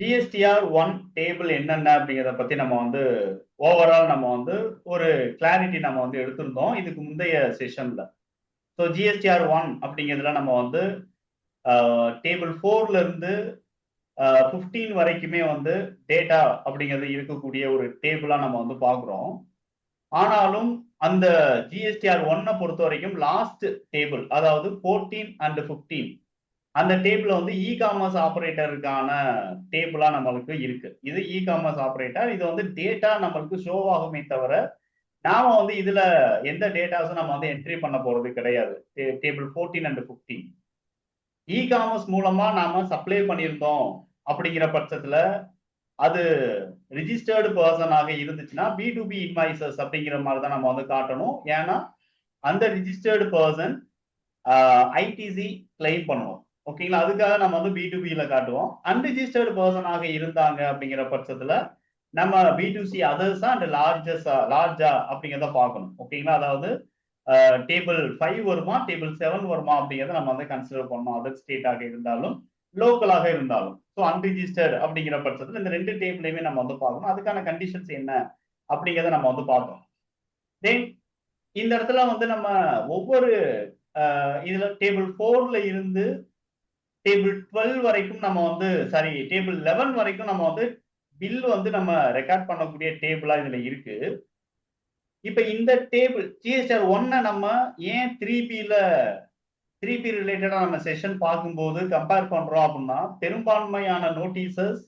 GSTR one table என்னென்ன அப்படிங்கிறத பத்தி நம்ம வந்து ஓவரால் நம்ம வந்து ஒரு கிளாரிட்டி நம்ம வந்து எடுத்திருந்தோம் இதுக்கு முந்தைய செஷன்ல. ஸோ ஜிஎஸ்டிஆர் ஒன் அப்படிங்கிறதுல நம்ம வந்து டேபிள் 4ல இருந்து 15 வரைக்குமே வந்து டேட்டா அப்படிங்கிறது இருக்கக்கூடிய ஒரு டேபிளா நம்ம வந்து பார்க்குறோம். ஆனாலும் அந்த ஜிஎஸ்டிஆர் ஒன்னை பொறுத்த வரைக்கும் லாஸ்ட் டேபிள், அதாவது 14 அண்ட் 15, அந்த டேபிள் வந்து இ காமர்ஸ் ஆபரேட்டருக்கான டேபிளா நம்மளுக்கு இருக்கு. இது இ காமர்ஸ் ஆபரேட்டர். இது வந்து டேட்டா நம்மளுக்கு ஷோ ஆகுமே தவிர நாம வந்து இதுல எந்த டேட்டாஸும் நம்ம வந்து என்ட்ரி பண்ண போறது கிடையாது. டேபிள் 14 அண்ட் 15 இ காமர்ஸ் மூலமா நாம சப்ளை பண்ணியிருந்தோம் அப்படிங்கிற பட்சத்துல அது ரிஜிஸ்டர்டு பர்சனாக இருந்துச்சுன்னா B2B இன்வாய்சஸ் அப்படிங்கிற மாதிரி தான் நம்ம வந்து காட்டணும். ஏன்னா அந்த ரிஜிஸ்டர்டு பர்சன் ஐடிசி கிளைம் பண்ணுவோம். ஓகேங்களா? அதுக்காக நம்ம வந்து B2Bல காட்டுவோம். அன்ரிஜிஸ்டர்டு பர்சனாக இருந்தாங்க அப்படிங்கிற பட்சத்துல நம்ம B2C அதர்ஸா அண்ட் லார்ஜா அப்படிங்கிறத பார்க்கணும். ஓகேங்களா? அதாவது டேபிள் 5 வருமா, டேபிள் 7 வருமா அப்படிங்கிறத நம்ம வந்து கன்சிடர் பண்ணணும். அதர் ஸ்டேட்டாக இருந்தாலும் லோக்கலாக இருந்தாலும். ஸோ அன்ரிஜிஸ்டர்டு அப்படிங்கிற பட்சத்தில் இந்த 2 டேபிளையுமே நம்ம வந்து பார்க்கணும். அதுக்கான கண்டிஷன்ஸ் என்ன அப்படிங்கிறத நம்ம வந்து பார்த்தோம். தென் இந்த இடத்துல வந்து நம்ம ஒவ்வொரு இதுல டேபிள் 4ல இருந்து டேபிள் 12 வரைக்கும் நம்ம வந்து டேபிள் 11 வரைக்கும் நம்ம வந்து பில் வந்து நம்ம ரெக்கார்ட் பண்ணக்கூடிய டேபிளா இதுல இருக்கு. இப்ப இந்த டேபிள் ஜிஎஸ்டிஆர் ஒன்னை நம்ம ஏன் 3பி ரிலேட்டடா நம்ம செஷன் பார்க்கும்போது கம்பேர் பண்றோம் அப்படின்னா, பெரும்பான்மையான நோட்டீசஸ்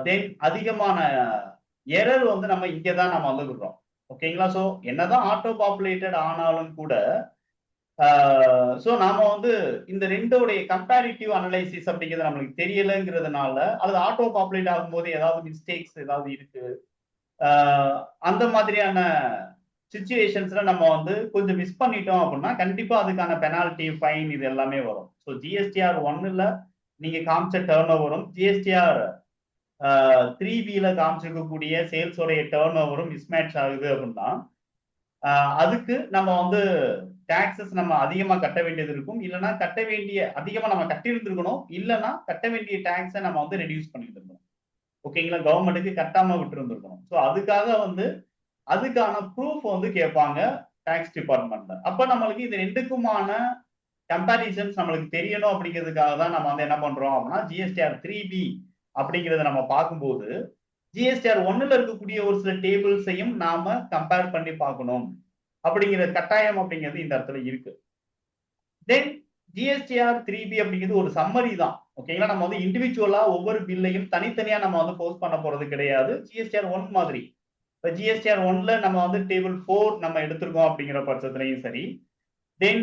தென் அதிகமான எரர் வந்து நம்ம இங்கதான் நம்ம வந்து விடுறோம். ஓகேங்களா? ஸோ என்னதான் ஆட்டோ பாப்புலேட்டட் ஆனாலும் கூட ஸோ நாம வந்து இந்த ரெண்டோடைய கம்பேரிட்டிவ் அனலைசிஸ் அப்படிங்கிறது நம்மளுக்கு தெரியலைங்கிறதுனால, அல்லது ஆட்டோ பாப்புலேட் ஆகும்போது ஏதாவது மிஸ்டேக்ஸ் ஏதாவது இருக்கு, அந்த மாதிரியான சிச்சுவேஷன்ஸ்ல நம்ம வந்து கொஞ்சம் மிஸ் பண்ணிட்டோம் அப்படின்னா கண்டிப்பா அதுக்கான பெனால்டி, ஃபைன் இது எல்லாமே வரும். ஸோ ஜிஎஸ்டிஆர் ஒன்னுல நீங்க காமிச்ச டர்ன் ஓவரும் ஜிஎஸ்டிஆர் 3பில காமிச்சிருக்கக்கூடிய சேல்ஸோடைய டர்ன் ஓவரும் மிஸ்மேட்ச் ஆகுது அப்படின்னா அதுக்கு நம்ம வந்து டாக்ஸஸ் நம்ம அதிகமா கட்ட வேண்டியது இருக்கும். இல்லைன்னா கட்ட வேண்டிய அதிகமா நம்ம கட்டியிருந்திருக்கணும். இல்லைன்னா கட்ட வேண்டிய டாக்ஸை நம்ம வந்து ரெடியூஸ் பண்ணியிருந்திருக்கணும். ஓகேங்களா? கவர்மெண்ட்டுக்கு கட்டாம விட்டு இருந்திருக்கணும். ஸோ அதுக்காக வந்து அதுக்கான ப்ரூஃப் வந்து கேட்பாங்க டாக்ஸ் டிபார்ட்மெண்ட்ல. அப்ப நம்மளுக்கு இது ரெண்டுக்குமான கம்பேரிசன்ஸ் நம்மளுக்கு தெரியணும் அப்படிங்கிறதுக்காக தான் நம்ம வந்து என்ன பண்றோம் அப்படின்னா ஜிஎஸ்டிஆர் 3பி அப்படிங்கிறத நம்ம பார்க்கும்போது ஜிஎஸ்டிஆர் ஒன்னுல இருக்கக்கூடிய ஒரு சில டேபிள்ஸையும் நாம கம்பேர் பண்ணி பார்க்கணும் அப்படிங்கிற கட்டாயம் அப்படிங்கிறது இந்த இடத்துல இருக்கு. தென் ஜிஎஸ்டிஆர் 3பி அப்படிங்கிறது ஒரு சம்மரி தான். ஓகேங்களா? நம்ம வந்து இண்டிவிஜுவலா ஒவ்வொரு பில்லையும் தனித்தனியா நம்ம வந்து போஸ்ட் பண்ண போறது கிடையாது. ஜிஎஸ்டிஆர் ஒன் மாதிரி. இப்போ ஜிஎஸ்டிஆர் ஒன்ல நம்ம வந்து டேபிள் 4 நம்ம எடுத்திருக்கோம் அப்படிங்கிற பட்சத்துலையும் சரி, தென்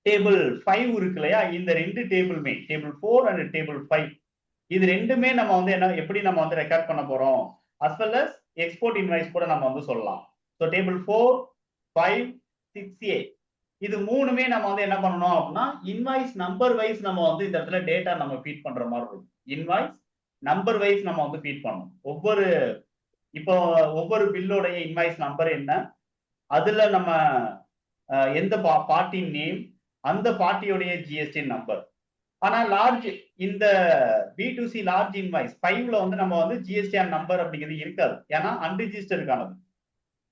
டேபிள் 5 இருக்கு இல்லையா? இந்த 2 டேபிளுமே டேபிள் 4 அண்ட் டேபிள் 5 இது ரெண்டுமே நம்ம வந்து எப்படி நம்ம வந்து ரெக்கார்ட் பண்ண போறோம், as well as export invoice கூட நம்ம வந்து சொல்லலாம். ஸோ டேபிள் 4, 5, 6A இது மூணுமே நம்ம வந்து என்ன பண்ணணும் அப்படின்னா இன்வாய்ஸ் நம்பர் வைஸ் நம்ம வந்து இந்த இடத்துல டேட்டா நம்ம ஃபீட் பண்ற மாதிரி இருக்கும். இன்வாய்ஸ் நம்பர் வைஸ் நம்ம வந்து ஃபீட் பண்ணணும். ஒவ்வொரு பில்லோடைய இன்வாய்ஸ் நம்பர் என்ன, அதுல நம்ம எந்த பார்ட்டின் நேம், அந்த பார்ட்டியோடைய ஜிஎஸ்டி நம்பர். ஆனா இந்த B2C லார்ஜ் இன்வாய்ஸ் 5ல வந்து நம்ம வந்து ஜிஎஸ்டிஆர் நம்பர் அப்படிங்கிறது இருக்காது. ஏன்னா அன்ரிஜிஸ்டர்டுக்கானது.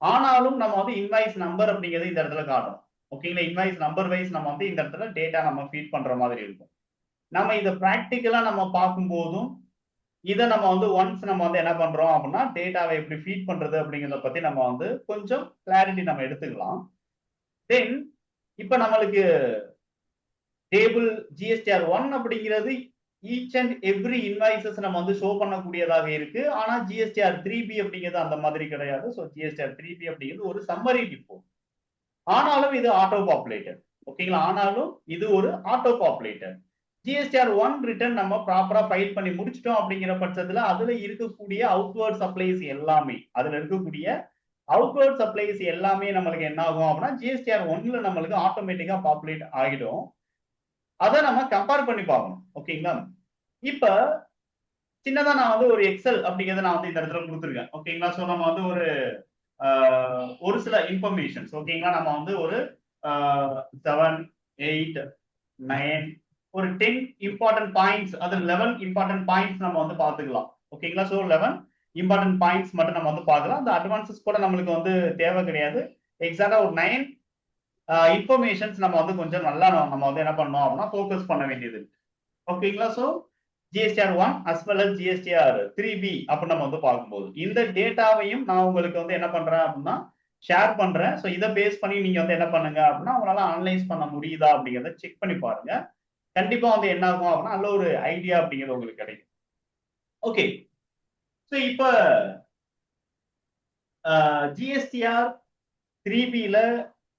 ஆனாலும் நம்ம வந்து இன்வாய்ஸ் நம்பர் அப்படிங்கிறது இந்த இடத்துல காட்டணும். ஓகேங்களா? இன்வாய்ஸ் நம்பர் வைஸ் நம்ம வந்து இந்த இடத்துல டேட்டா நம்ம ஃபீட் பண்ற மாதிரி இருக்கும். நம்ம இதை பிராக்டிக்கலா நம்ம பார்க்கும்போதும் இதை நம்ம வந்து ஒன்ஸ் நம்ம வந்து என்ன பண்றோம் அப்படின்னா டேட்டாவை எப்படி ஃபீட் பண்றது அப்படிங்கிறத பத்தி நம்ம வந்து கொஞ்சம் கிளாரிட்டி நம்ம எடுத்துக்கலாம். தென் இப்ப நம்மளுக்கு டேபிள் ஜிஎஸ்டிஆர் ஒன் அப்படிங்கிறது ஈச் அண்ட் எவ்ரி இன்வாய்சஸ் நம்ம வந்து ஷோ பண்ணக்கூடியதாக இருக்கு. ஆனா ஜிஎஸ்டிஆர் 3பி அப்படிங்கிறது அந்த மாதிரி கிடையாது. ஸோ ஜிஎஸ்டிஆர் 3பி அப்படிங்கிறது ஒரு சம்மரி ரிப்போர்ட். ஆனாலும் இது ஆட்டோ பாப்புலேட்டட். ஓகேங்களா? ஆனாலும் இது ஒரு auto populated. GSTR one return நம்ம ப்ராப்பரா ஃபைல் பண்ணி முடிச்சிட்டோம் அப்படிங்கிற பட்சத்துல அதுல இருக்கக்கூடிய அவுட்வர்ட் சப்ளைஸ் எல்லாமே நம்மளுக்கு என்ன ஆகும் அப்படின்னா ஜிஎஸ்டிஆர் ஒன்ல நம்மளுக்கு ஆட்டோமேட்டிக்கா பாப்புலேட் ஆகிடும். அதை நம்ம கம்பேர் பண்ணி பார்க்கணும். ஓகேங்களா? இப்ப சின்னதா நான் வந்து ஒரு எக்ஸல் அப்படிங்கிறத நான் வந்து இந்த இடத்துல கொடுத்துருக்கேன். ஓகேங்களா? ஸோ நம்ம வந்து ஒரு சில இன்ஃபர்மேஷன்ஸ் ஓகேங்களா நம்ம வந்து ஒரு 7, 8, 9 ஒரு 10 இம்பார்ட்டன்ட் பாயிண்ட்ஸ், அது 11 இம்பார்ட்டன்ட் பாயிண்ட்ஸ் நம்ம வந்து பார்த்துக்கலாம். ஓகேங்களா? ஸோ 11 இம்பார்ட்டன்ட் பாயிண்ட்ஸ் மட்டும் நம்ம வந்து பார்க்கலாம். அந்த அட்வான்சஸ் கூட நம்மளுக்கு வந்து தேவை கிடையாது. எக்ஸாக்டா ஒரு 9 இன்ஃபர்மேஷன்ஸ் நம்ம வந்து கொஞ்சம் நல்லா நம்ம வந்து என்ன பண்ணணும் அப்படின்னா ஃபோக்கஸ் பண்ண வேண்டியது இருக்கு. ஓகேங்களா? So GSTR 1 as well as GSTR 3B அப்படி நம்ம வந்து பார்க்கும்போது இந்த டேட்டாவையும் நான் உங்களுக்கு வந்து என்ன பண்றேன் அப்படின்னா ஷேர் பண்றேன். ஸோ இதை பேஸ் பண்ணி நீங்க வந்து என்ன பண்ணுங்க அப்படின்னா உங்களால அனலைஸ் பண்ண முடியுதா அப்படிங்கிறத செக் பண்ணி பாருங்க. கண்டிப்பா வந்து என்ன ஆகும் அப்படின்னா நல்ல ஒரு ஐடியா அப்படிங்கிறது உங்களுக்கு கிடைக்கும். ஓகே, ஸோ இப்போ GSTR 3Bல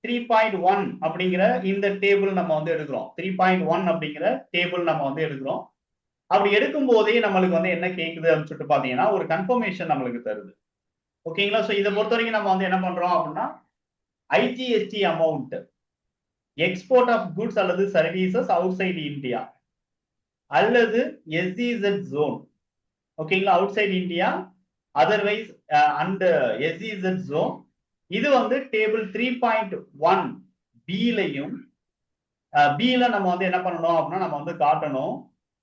3.1 அப்படிங்கிற இந்த டேபிள் நம்ம வந்து எடுக்கிறோம். 3.1 அப்படிங்கிற டேபிள் நம்ம வந்து எடுக்கிறோம். அப்படி எடுக்கும் போதே நம்மளுக்கு வந்து என்ன கேக்குது அப்படின்னு சொல்லிட்டு பாத்தீங்கன்னா ஒரு கன்ஃபர்மேஷன் நம்மளுக்கு தருது. ஓகேங்களா? சோ இதை பொறுத்த வரைக்கும் நம்ம வந்து என்ன பண்றோம் அப்படின்னா IGST amount, export of goods அல்லது சர்வீசஸ் அவுட் சைடு இந்தியா அல்லது SEZ ஜோன். ஓகேங்களா? Outside India otherwise and SEZ zone. இது வந்து டேபிள் 3.1 பிலையும் பில நம்ம வந்து என்ன பண்ணணும் அப்படின்னா நம்ம வந்து காட்டணும்.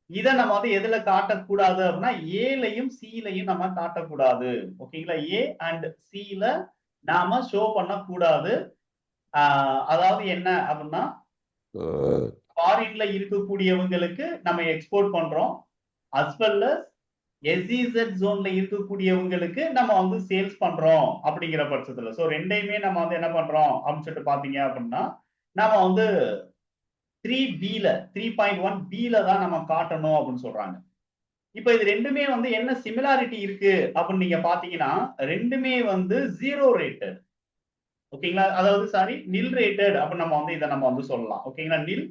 இதை நம்ம வந்து எதுல காட்டக்கூடாது அப்படின்னா ஏலையும் சிலையும் நம்ம காட்டக்கூடாது. ஓகேங்களா? ஏ அண்ட் சில நாம ஷோ பண்ணக்கூடாது. அதாவது என்ன அப்படின்னா ஃபாரின்ல இருக்கக்கூடியவங்களுக்கு நம்ம எக்ஸ்போர்ட் பண்றோம், அஸ் வெல் அஸ் SEZ ஜோன்ல இருக்கக்கூடியவங்களுக்கு நம்ம வந்து சேல்ஸ் பண்றோம் அப்படிங்கிற பட்சத்துல ஸோ ரெண்டையுமே நம்ம வந்து என்ன பண்றோம் அப்படின்னு சொல்லிட்டு பாத்தீங்க அப்படின்னா நம்ம வந்து 3Bல 3.1 பில தான் நம்ம காட்டணும் அப்படின்னு சொல்றாங்க. இப்ப இது ரெண்டுமே வந்து என்ன சிமிலாரிட்டி இருக்கு அப்படின்னு நீங்க பாத்தீங்கன்னா ரெண்டுமே வந்து ஜீரோ ரேட்டட். ஓகேங்களா? அதாவது சாரி நில் ரேட்டட் அப்படின்னு நம்ம வந்து இதை நம்ம வந்து சொல்லலாம். ஓகேங்களா? நில்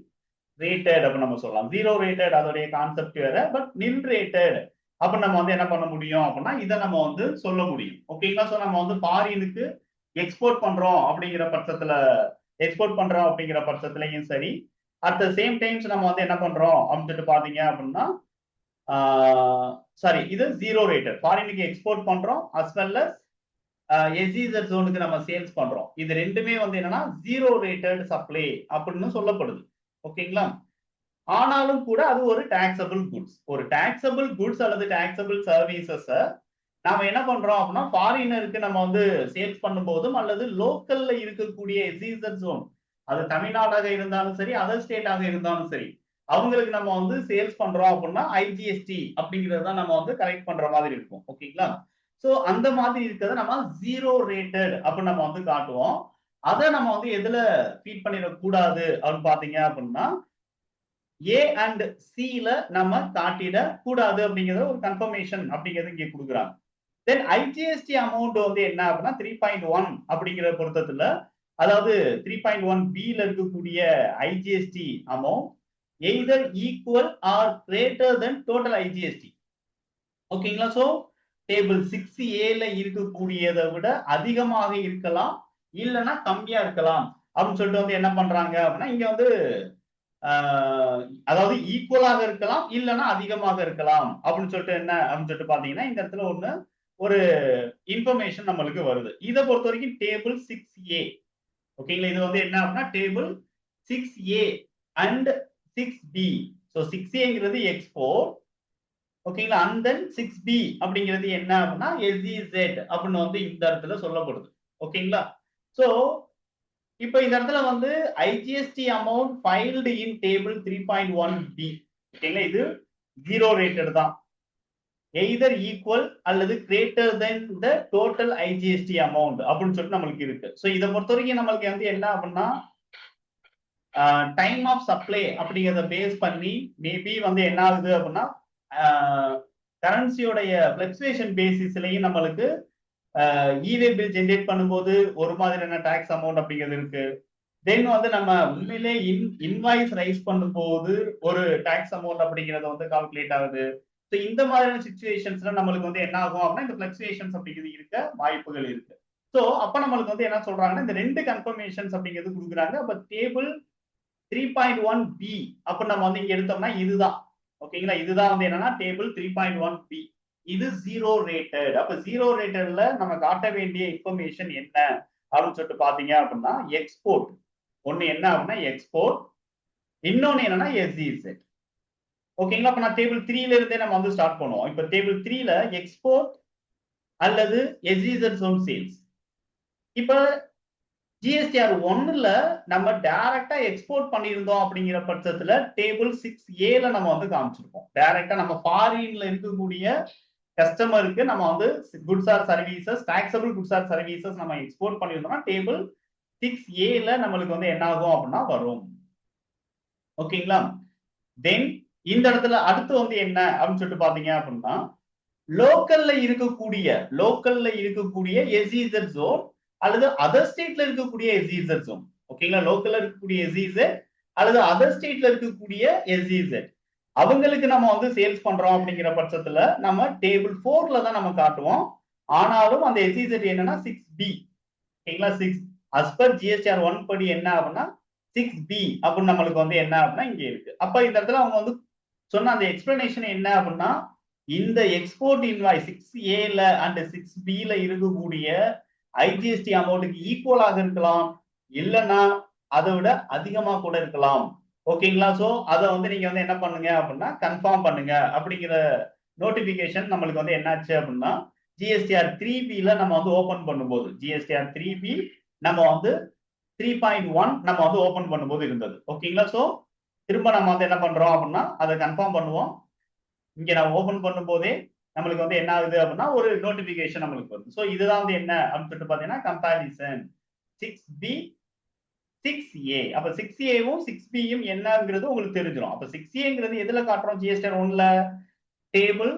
ரேட்டட் அப்படின்னு நம்ம சொல்லலாம். ஜீரோ ரேட்டட் அதோடைய கான்செப்ட் வேற, பட் நில் ரேட்டட் அப்படின்னு நம்ம வந்து என்ன பண்ண முடியும் அப்படின்னா இதை நம்ம வந்து சொல்ல முடியும். ஓகேங்களா? ஸோ நம்ம வந்து ஃபாரினுக்கு எக்ஸ்போர்ட் பண்றோம் அப்படிங்கிற பட்சத்துல எக்ஸ்போர்ட் பண்றோம் அப்படிங்கிற பட்சத்துலயும் சரி, அட் த சேம் டைம்ஸ் நம்ம வந்து என்ன பண்றோம் அப்படின்னு சொல்லிட்டு பாத்தீங்க அப்படின்னா சாரி இது ஜீரோ ரேட்டட் ஃபாரினுக்கு எக்ஸ்போர்ட் பண்றோம் அஸ் வெல் அஸ் SEZ ஜோனுக்கு நம்ம சேல்ஸ் பண்றோம். இது ரெண்டுமே வந்து என்னன்னா ஜீரோ ரேட்டட் சப்ளை அப்படின்னு சொல்லப்படுது. ஓகேங்களா? ஆனாலும் கூட அது ஒரு டாக்ஸபிள் குட்ஸ். ஒரு டாக்ஸபிள் குட்ஸ் அல்லது டாக்ஸபிள் சர்வீசஸ் நாம என்ன பண்றோம் அப்படின்னா ஃபாரினருக்கு நம்ம வந்து சேல்ஸ் பண்ணும்போதும் அல்லது லோக்கல்ல இருக்கக்கூடிய SEZ ஜோன், அது தமிழ்நாடாக இருந்தாலும் சரி அதர் ஸ்டேட்டாக இருந்தாலும் சரி, அவங்களுக்கு நம்ம வந்து சேல்ஸ் பண்றோம் அப்படின்னா IGST அப்படிங்கறத நம்ம வந்து கரெக்ட் பண்ற மாதிரி இருக்கும். ஓகேங்களா? சோ அந்த மாதிரி இருக்கிறத நம்ம ஜீரோ ரேட்டட் அப்படின்னு நம்ம வந்து காட்டுவோம். அதை நம்ம வந்து எதுல ஃபீட் பண்ணிடக்கூடாது அப்படின்னு பாத்தீங்க அப்படின்னா ஏ அண்ட் சில நம்ம காட்டிட கூடாது அப்படிங்கறத ஒரு கன்ஃபர்மேஷன் அப்படிங்கறது இங்க கொடுக்குறாங்க. தென் IGST அமௌண்ட் வந்து என்ன அப்படின்னா 3.1 அப்படிங்கிற பொருத்தத்துல அதாவது 3.1 பில இருக்கக்கூடிய IGST amount either equal or greater than total IGST. ஓகேங்களா? சோ டேபிள் 6A இருக்கக்கூடியதை விட அதிகமாக இருக்கலாம் இல்லைன்னா கம்மியா இருக்கலாம் அப்படின்னு சொல்லிட்டு வந்து என்ன பண்றாங்க அப்படின்னா இங்க வந்து அதாவது ஈக்குவலாக இருக்கலாம் இல்லைன்னா அதிகமாக இருக்கலாம் அப்படின்னு சொல்லிட்டு என்ன அப்படின்னு சொல்லிட்டு பாத்தீங்கன்னா இந்த இடத்துல ஒரு இன்ஃபர்மேஷன் நம்மளுக்கு வருது. இதை பொறுத்த வரைக்கும் டேபிள் 6A. ஓகேங்களா? இது வந்து என்ன அப்படின்னா table 6A and 6B. So 6Aங்கிறது எக்ஸ்போர்ட். ஓகேங்களா? அண்ட் தென் 6B அப்படிங்கிறது என்ன அப்படின்னா SEZ அப்படின்னு வந்து இந்த இடத்துல சொல்லப்படுது. ஓகேங்களா? சோ இப்ப இந்த இடத்துல வந்து IGST அமௌண்ட் ஃபைல்டு இன் டேபிள் 3.1B. ஓகேங்களா? இது ஜீரோ ரேட்டட் தான், எய்தர் ஈக்குவல் அல்லது greater than the total IGST amount அப்படின்னு சொல்லிட்டு நம்மளுக்கு இருக்கு. ஸோ இதை பொறுத்த வரைக்கும் நம்மளுக்கு வந்து என்ன அப்படின்னா டைம் ஆஃப் சப்ளை அப்படிங்கிறத பேஸ் பண்ணி மேபி வந்து என்ன ஆகுது அப்படின்னா கரன்சியோடைய பிளக்சுவேஷன் பேசிஸ்லயும் நம்மளுக்கு இவே பில் ஜென்ரேட் பண்ணும்போது ஒரு மாதிரியான டாக்ஸ் அமௌண்ட் அப்படிங்கிறது இருக்கு. தென் வந்து நம்ம உண்மையிலே இன்வாய்ஸ் ரைஸ் பண்ணும்போது ஒரு டாக்ஸ் அமௌண்ட் அப்படிங்கிறது வந்து கால்குலேட் ஆகுது. ஸோ இந்த மாதிரியான சிச்சுவேஷன்ஸ்ல நம்மளுக்கு வந்து என்ன ஆகும் அப்படின்னா இந்த பிளக்சுவேஷன்ஸ் அப்படிங்கிறது இருக்க வாய்ப்புகள் இருக்கு. ஸோ அப்ப நம்மளுக்கு வந்து என்ன சொல்றாங்கன்னா இந்த ரெண்டு கன்ஃபர்மேஷன்ஸ் அப்படிங்கிறது கொடுக்குறாங்க. அப்ப டேபிள் 3.1B அப்ப நம்ம வந்து இங்க எடுத்தோம்னா இதுதான். ஓகேங்களா? இதுதான் வந்து என்னன்னா டேபிள் 3.1B. இது ஜீரோ ரேட்டட். அப்ப ஜீரோ ரேட்டட்ல நம்ம காட்ட வேண்டிய இன்ஃபர்மேஷன் என்ன அப்படின்னு சொல்லிட்டு பாத்தீங்க அப்படின்னா எக்ஸ்போர்ட் ஒண்ணு என்ன அப்படின்னா எக்ஸ்போர்ட், இன்னொன்னு என்னன்னா SEZ. ஓகேங்களா? அப்ப நான் டேபிள் 3ல இருந்தே நம்ம வந்து ஸ்டார்ட் பண்ணுவோம். இப்ப டேபிள் 3ல எக்ஸ்போர்ட் அல்லது எஸ்இசட் ஜோன் சேல்ஸ். இப்ப ஜிஎஸ்டிஆர் 1ல நம்ம டைரக்டா எக்ஸ்போர்ட் பண்ணியிருந்தோம் அப்படிங்கிற பட்சத்துல டேபிள் 6A நம்ம வந்து காமிச்சிருக்கோம். டைரக்டா நம்ம ஃபாரின்ல இருக்கக்கூடிய கஸ்டமருக்கு நம்ம வந்து goods or services, taxable goods or services நம்ம எக்ஸ்போர்ட் பண்ணியிருந்தோம்னா டேபிள் 6A நம்மளுக்கு வந்து என்ன ஆகும் அப்படின்னா வரும். ஓகேங்களா? தென் இந்த இடத்துல அடுத்து வந்து என்ன அப்படின்னு சொல்லிட்டு பாத்தீங்க அப்படின்னா லோக்கல்ல இருக்கக்கூடிய எஸ்இசட் ஜோன் அல்லது அதர் ஸ்டேட்ல இருக்கக்கூடிய எஸ்இசட் ஜோன். ஓகேங்களா? லோக்கல்ல இருக்கக்கூடிய எஸ்இசட் அல்லது அதர் ஸ்டேட்ல இருக்கக்கூடிய எஸ்இசட் அவங்களுக்கு நம்ம வந்து சேல்ஸ் பண்றோம் அப்படிங்கிற பட்சத்துல நம்ம டேபிள் 4ல தான் நம்ம காட்டுவோம். ஆனாலும் அந்த எஸ்இசட் என்னன்னா 6B. ஓகேங்களா? 6 அஸ் பர் ஜிஎஸ்டிஆர் 1 படி என்ன அப்படின்னா 6B அப்படின்னு நம்மளுக்கு வந்து என்ன அப்படின்னா இங்க இருக்கு. அப்ப இந்த இடத்துல அவங்க வந்து சொன்ன அந்த எக்ஸ்பிளனேஷன் என்ன அப்படின்னா இந்த எக்ஸ்போர்ட் இன்வாய்ஸ் 6Aல அண்ட் 6Bல இருக்கக்கூடிய ஐஜிஎஸ்டி அமௌண்ட்டுக்கு ஈக்குவலாக இருக்கலாம், இல்லைன்னா அதை விட அதிகமா கூட இருக்கலாம். ஓகேங்களா? சோ அதை வந்து நீங்க வந்து என்ன பண்ணுங்க அப்படின்னா கன்ஃபார்ம் பண்ணுங்க அப்படிங்கிற நோட்டிபிகேஷன் நம்மளுக்கு வந்து என்னாச்சு அப்படின்னா ஜிஎஸ்டிஆர் 3Bல நம்ம வந்து ஓபன் பண்ணும்போது ஜிஎஸ்டிஆர் 3B நம்ம வந்து 3.1 நம்ம வந்து ஓபன் பண்ணும்போது இருந்தது. ஓகேங்களா? சோ திரும்ப நம்ம வந்து என்ன பண்றோம் அப்படின்னா அதை கன்ஃபார்ம் பண்ணுவோம். இங்க நான் ஓபன் பண்ணும் போதே நம்மளுக்கு வந்து என்ன ஆகுது அப்படின்னா ஒரு நோட்டிபிகேஷன் நம்மளுக்கு வருது. சோ இதுதான் வந்து என்ன அப்படின்னு சொல்லிட்டு பாத்தீங்கன்னா கம்பாரிசன் 6B 6A. அப்ப 6Aவும் 6Bயும் என்னங்கிறது உங்களுக்கு தெரிஞ்சிடும். அப்ப 6Aங்கிறது எதுல காட்டுறோம்? ஜிஎஸ்டிஆர் 1ல டேபிள்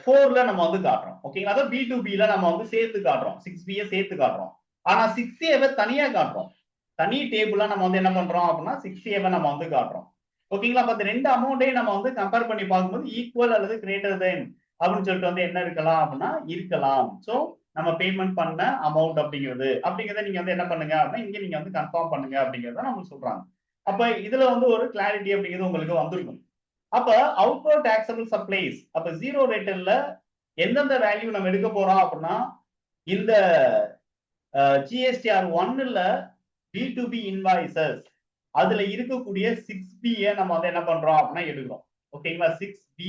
4ல நம்ம வந்து காட்டுறோம். ஓகேங்களா? அதாவது B2Bல நம்ம வந்து சேர்த்து காட்டுறோம். 6Bயை சேர்த்து காட்டுறோம். ஆனா 6Aவை தனியா காட்டுறோம். தனி டேபிளா நம்ம வந்து என்ன பண்றோம் அப்படின்னா 6Aவை நம்ம வந்து காட்டுறோம். ஓகேங்களா? அப்ப இந்த ரெண்டு அமௌண்ட்டையும் நம்ம வந்து கம்பேர் பண்ணி பார்க்கும்போது ஈக்குவல் அல்லது கிரேட்டர் தென் அப்படின்னு சொல்லிட்டு வந்து என்ன இருக்கலாம் அப்படின்னா இருக்கலாம். சோ நம்ம பேமெண்ட் பண்ண அமௌண்ட் அப்படிங்கறத நீங்க வந்து என்ன பண்ணுங்க அப்படின்னா இங்க நீங்க வந்து கன்ஃபார்ம் பண்ணுங்க அப்படிங்கறத நம்ம சொல்றாங்க. அப்ப இதுல வந்து ஒரு கிளாரிட்டி அப்படிங்கிறது உங்களுக்கு வந்திருக்கும். அப்ப அவுட்வர்ட் டாக்ஸபிள் சப்ளைஸ் அப்ப ஜீரோ ரேட்டர்ல எந்தெந்த வேல்யூ நம்ம எடுக்க போறோம் அப்படின்னா இந்த ஜிஎஸ்டிஆர் 1ல B2B இன்வாய்சஸ் அதுல இருக்கக்கூடிய 6B நம்ம வந்து என்ன பண்றோம் அப்படின்னா எடுக்கிறோம். ஓகேங்களா? 6B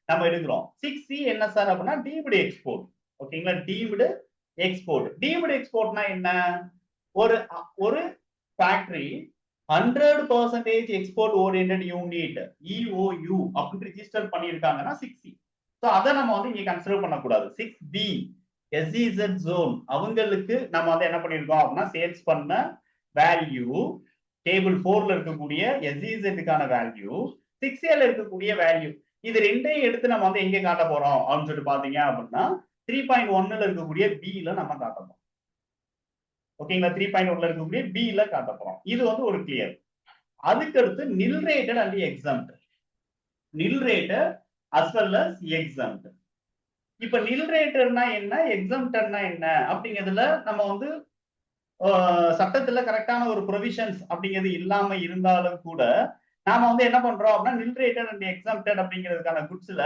நம்ம எடுக்கிறோம். 6C என்ன சார் அப்படின்னா டீம்டு எக்ஸ்போர்ட். ஓகேங்களா? டீம்டு எக்ஸ்போர்ட்னா என்ன? ஒரு ஒரு factory 100% export oriented unit EOU அப்படின்னு ரெஜிஸ்டர் பண்ணியிருக்காங்கன்னா 6C. ஸோ அதை நம்ம வந்து இங்க கன்சிடர் பண்ணக்கூடாது. 6B SEZ ஜோன் அவங்களுக்கு நம்ம வந்து என்ன பண்ணியிருக்கோம் அப்படின்னா சேல்ஸ் பண்ண வேல்யூ டேபிள் 4ல இருக்கக்கூடிய SEZக்கான வேல்யூ 6Aல இருக்கக்கூடிய வேல்யூ இது ரெண்டையும் எடுத்து நம்ம வந்து எங்க காட்ட போறோம் அப்படின்னு சொல்லிட்டு பாத்தீங்க அப்படின்னா 3.1ல இருக்கக்கூடிய Bல நம்ம காட்ட போறோம். ஓகேங்களா? 3.1ல இருக்கக்கூடிய Bல காட்ட போறோம். இது வந்து ஒரு கிளியர். அதுக்கு அடுத்து nil rated and exempt. Nil rated as well as exempt. இப்ப நில் ரேட்டர்னா என்ன, எக்ஸம்டர்னா என்ன அப்படிங்கிறதுல நம்ம வந்து சட்டத்துல கரெக்டான ஒரு ப்ரொவிஷன்ஸ் அப்படிங்கிறது இல்லாம இருந்தாலும் கூட நாம வந்து என்ன பண்றோம் அப்படின்னா நில் ரேட்டட் அண்ட் எக்ஸம்டட் அப்படிங்கிறதுக்கான குட்ஸ்ல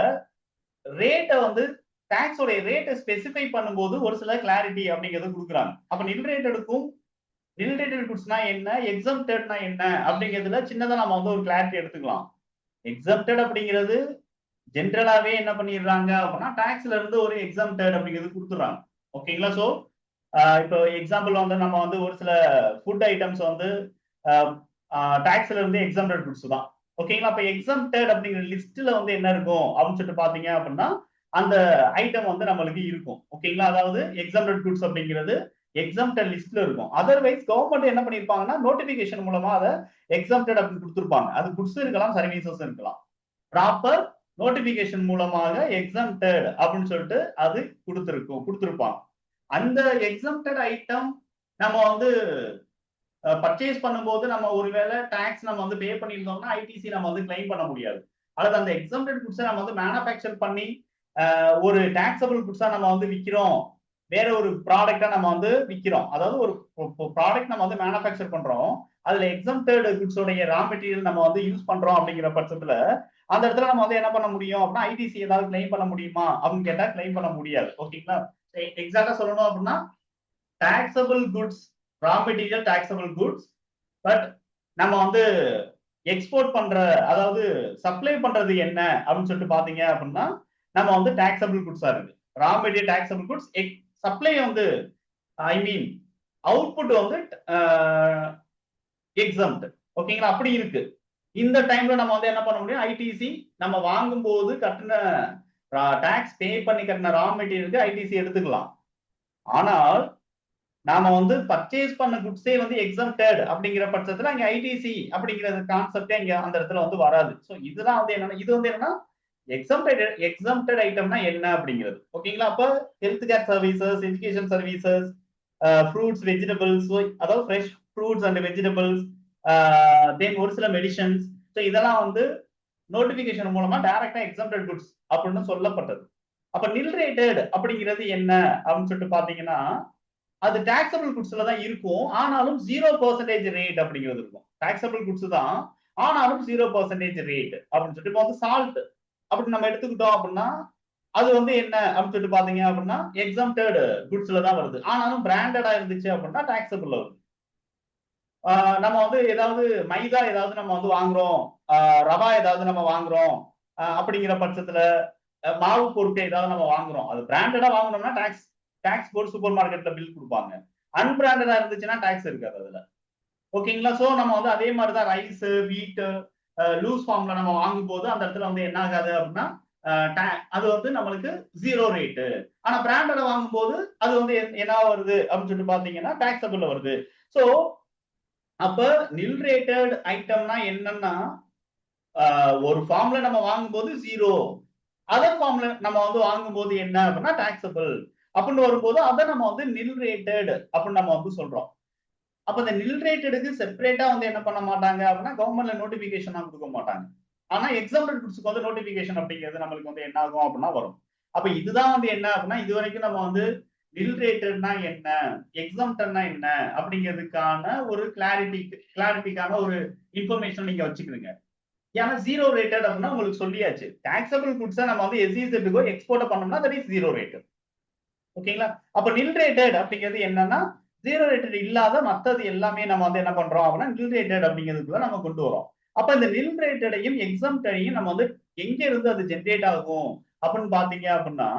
ரேட்டை வந்து டாக்ஸோட ரேட்டை ஸ்பெசிஃபை பண்ணும்போது ஒரு சில கிளாரிட்டி அப்படிங்கிறது கொடுக்குறாங்க. அப்ப நில் ரேட்டடுக்கும் நில் ரேட்டட் குட்ஸ்னா என்ன, எக்ஸம்டட்னா என்ன அப்படிங்கிறதுல சின்னதா நம்ம வந்து ஒரு கிளாரிட்டி எடுத்துக்கலாம். எக்ஸம்டட் அப்படிங்கிறது ஜென்ரலாவே என்ன பண்ணிடுறாங்க அப்படின்னா டாக்ஸ்ல இருந்து ஒரு எக்ஸம்டட் அப்படிங்கிறது கொடுத்துறாங்க. ஓகேங்களா? சோ இப்போ எக்ஸாம்பிள் வந்து நம்ம வந்து ஒரு சில ஃபுட் ஐட்டம்ஸ் வந்து டாக்ஸ்ல இருந்து எக்ஸம்டட் குட்ஸ் தான். ஓகேங்களா? அப்ப எக்ஸம்டட் அப்படிங்கிற லிஸ்ட்ல வந்து என்ன இருக்கும் அப்படின்னு சொல்லிட்டு பாத்தீங்க அப்படின்னா அந்த ஐட்டம் வந்து நம்மளுக்கு இருக்கும். ஓகேங்களா? அதாவது எக்ஸம்டட் குட்ஸ் அப்படிங்கிறது எக்ஸம்டட் லிஸ்ட்ல இருக்கும். அதர்வைஸ் கவர்மெண்ட் என்ன பண்ணிருப்பாங்கன்னா நோட்டிபிகேஷன் மூலமா அதை எக்ஸம்டட் அப்படின்னு கொடுத்துருப்பாங்க. அது குட்ஸ் இருக்கலாம், சர்வீசஸ் இருக்கலாம். ப்ராப்பர் நோட்டிபிகேஷன் மூலமாக எக்ஸம்டட் அப்படின்னு சொல்லிட்டு அது கொடுத்துருப்பாங்க. அந்த எக்ஸம்டட் ஐட்டம் நம்ம வந்து பர்ச்சேஸ் பண்ணும்போது நம்ம ஒருவேளை டாக்ஸ் நம்ம வந்து பே பண்ணியிருந்தோம்னா ஐடிசி நம்ம வந்து கிளைம் பண்ண முடியாது. அல்லது அந்த எக்ஸம்டட் குட்ஸை நம்ம வந்து மேனுஃபேக்சர் பண்ணி ஒரு டாக்ஸபிள் குட்ஸா நம்ம வந்து விற்கிறோம், வேற ஒரு ப்ராடக்டா நம்ம வந்து விற்கிறோம். அதாவது ஒரு ப்ராடக்ட் நம்ம வந்து மேனுஃபேக்சர் பண்றோம், அதுல எக்ஸம்டட் குட்ஸோடைய ரா மெட்டீரியல் நம்ம வந்து யூஸ் பண்றோம் அப்படிங்கிற பட்சத்துல அந்த இடத்துல நம்ம வந்து என்ன பண்ண முடியும் அப்படின்னா ஐடிசி ஏதாவது கிளைம் பண்ண முடியுமா அப்படின்னு கேட்டா கிளைம் பண்ண முடியாது. ஓகேங்களா? எக்ஸாக்டா சொல்லணும் அப்படின்னா taxable goods, raw material taxable goods, but நம்ம வந்து எக்ஸ்போர்ட் பண்ற, அதாவது சப்ளை பண்றது என்ன அப்படின்னு சொல்லிட்டு பாத்தீங்க அப்படின்னா நம்ம வந்து டாக்ஸபிள் குட்ஸா இருக்கு. Raw material taxable goods, supply வந்து ஐ மீன் அவுட்புட் வந்து எக்ஸம்ட். ஓகேங்களா, அப்படி இருக்கு. இந்த டைம்ல நம்ம வந்து என்ன பண்ண முடியும், ஐடிசி நம்ம வாங்கும் போது கட்டின டாக்ஸ் பே பண்ணி கட்டின ரா மெட்டீரியலுக்கு ஐடிசி எடுத்துக்கலாம். ஆனால் நாம வந்து பர்ச்சேஸ் பண்ண குட்ஸே வந்து எக்ஸம்டட் அப்படிங்கிற பட்சத்துல அங்க ஐடிசி அப்படிங்கிற கான்செப்டே இங்க அந்த இடத்துல வந்து வராது. சோ இதெல்லாம் வந்து என்னன்னா, இது வந்து என்னன்னா எக்ஸம்டட் ஐட்டம்னா என்ன அப்படிங்கிறது. ஓகேங்களா, அப்ப health care services, education services, fruits, vegetables, அதாவது ஃப்ரெஷ் ஃப்ரூட்ஸ் அண்ட் வெஜிடபிள்ஸ், தென் ஒரு சில மெடிசன்ஸ், ஸோ இதெல்லாம் வந்து நோட்டிபிகேஷன் மூலமா டைரக்டா எக்ஸம்டட் குட்ஸ் அப்படின்னு சொல்லப்பட்டது. அப்ப நில் ரேட்டட் அப்படிங்கிறது என்ன அப்படின்னு சொல்லிட்டு பாத்தீங்கன்னா அது டாக்ஸபிள் குட்ஸ்ல தான் இருக்கும். ஆனாலும் 0% ரேட் அப்படிங்கிறது இருக்கும். டாக்ஸபிள் குட்ஸ் தான், ஆனாலும் 0% ரேட் அப்படின்னு சொல்லிட்டு இப்போ வந்து சால்ட் அப்படி நம்ம எடுத்துக்கிட்டோம் அப்படின்னா அது வந்து என்ன அப்படின்னு சொல்லிட்டு பாத்தீங்க அப்படின்னா எக்ஸம்டட் குட்ஸ்ல தான் வருது. ஆனாலும் பிராண்டடா இருந்துச்சு அப்படின்னா டாக்ஸபிள் வருது. நம்ம வந்து ஏதாவது மைதா ஏதாவது நம்ம வந்து வாங்குறோம், ரவா ஏதாவது நம்ம வாங்குறோம் அப்படிங்கிற பட்சத்துல மாவு பொருட்கள் ஏதாவது நம்ம வாங்குறோம், அது பிராண்டடா வாங்கணும்னா டாக்ஸ் போர்டு சூப்பர் மார்க்கெட்ல பில் கொடுப்பாங்க. அன்பிராண்டடா இருந்துச்சுன்னா டாக்ஸ் இருக்காது அதுல. ஓகேங்களா, சோ நம்ம வந்து அதே மாதிரிதான் ரைஸ், வீட் லூஸ் ஃபார்ம்ல நம்ம வாங்கும் போது அந்த இடத்துல வந்து என்ன ஆகாது அப்படின்னா அது வந்து நம்மளுக்கு 0 ரேட்டு. ஆனா பிராண்டடா வாங்கும் போது அது வந்து என்ன வருது அப்படின்னு சொல்லிட்டு பாத்தீங்கன்னா டாக்ஸபிள் வருது. சோ அப்ப நில் ரேட்டட் ஐட்டம்னா என்னன்னா ஒரு ஃபார்ம்ல நம்ம வாங்கும்போது 0, அதர் ஃபார்ம்ல நம்ம வந்து வாங்கும்போது என்ன அப்படின்னா டாக்ஸபிள் அப்படின்னு வரும்போது அதை நம்ம வந்து நில் ரேட்டட் அப்படின்னு நம்ம வந்து சொல்றோம். அப்ப இந்த நில் ரேட்டடுக்கு செப்பரேட்டா வந்து என்ன பண்ண மாட்டாங்க அப்படின்னா கவர்மெண்ட்ல நோட்டிபிகேஷன் கொடுக்க மாட்டாங்க. ஆனா எக்ஸாம்பிள் குட்ஸ்க்கு வந்து நோட்டிபிகேஷன் அப்படிங்கிறது நம்மளுக்கு வந்து என்ன ஆகும் அப்படின்னா வரும். அப்ப இதுதான் வந்து என்ன அப்படின்னா இது வரைக்கும் நம்ம வந்து நில் ரேட்டட்னா என்ன, எக்ஸாம்டர்னா என்ன அப்படிங்கிறதுக்கான ஒரு கிளாரிட்டிக்கான ஒரு இன்ஃபர்மேஷன் நீங்க வச்சுக்கிறீங்க. ஏன்னா 0 ரேட்டட் அப்படின்னா உங்களுக்கு சொல்லியாச்சு. டாக்ஸபிள் குட்ஸை நம்ம வந்து எஸ்இசெட்டுக்கோ எக்ஸ்போர்ட் பண்ணோம்னா தட் இஸ் 0 ரேட்டட். ஓகேங்களா, அப்ப நில் ரேட்டட் அப்படிங்கிறது என்னன்னா 0 ரேட்டட் இல்லாத மத்தது எல்லாமே நம்ம வந்து என்ன பண்றோம் அப்படின்னா நில் ரேட்டட் அப்படிங்கிறதுக்குள்ள நம்ம கொண்டு வரோம். அப்ப இந்த நில் ரேட்டடையும் எக்ஸம்டையும் நம்ம வந்து எங்க இருந்து அது ஜென்ரேட் ஆகும் அப்படின்னு பாத்தீங்க அப்படின்னா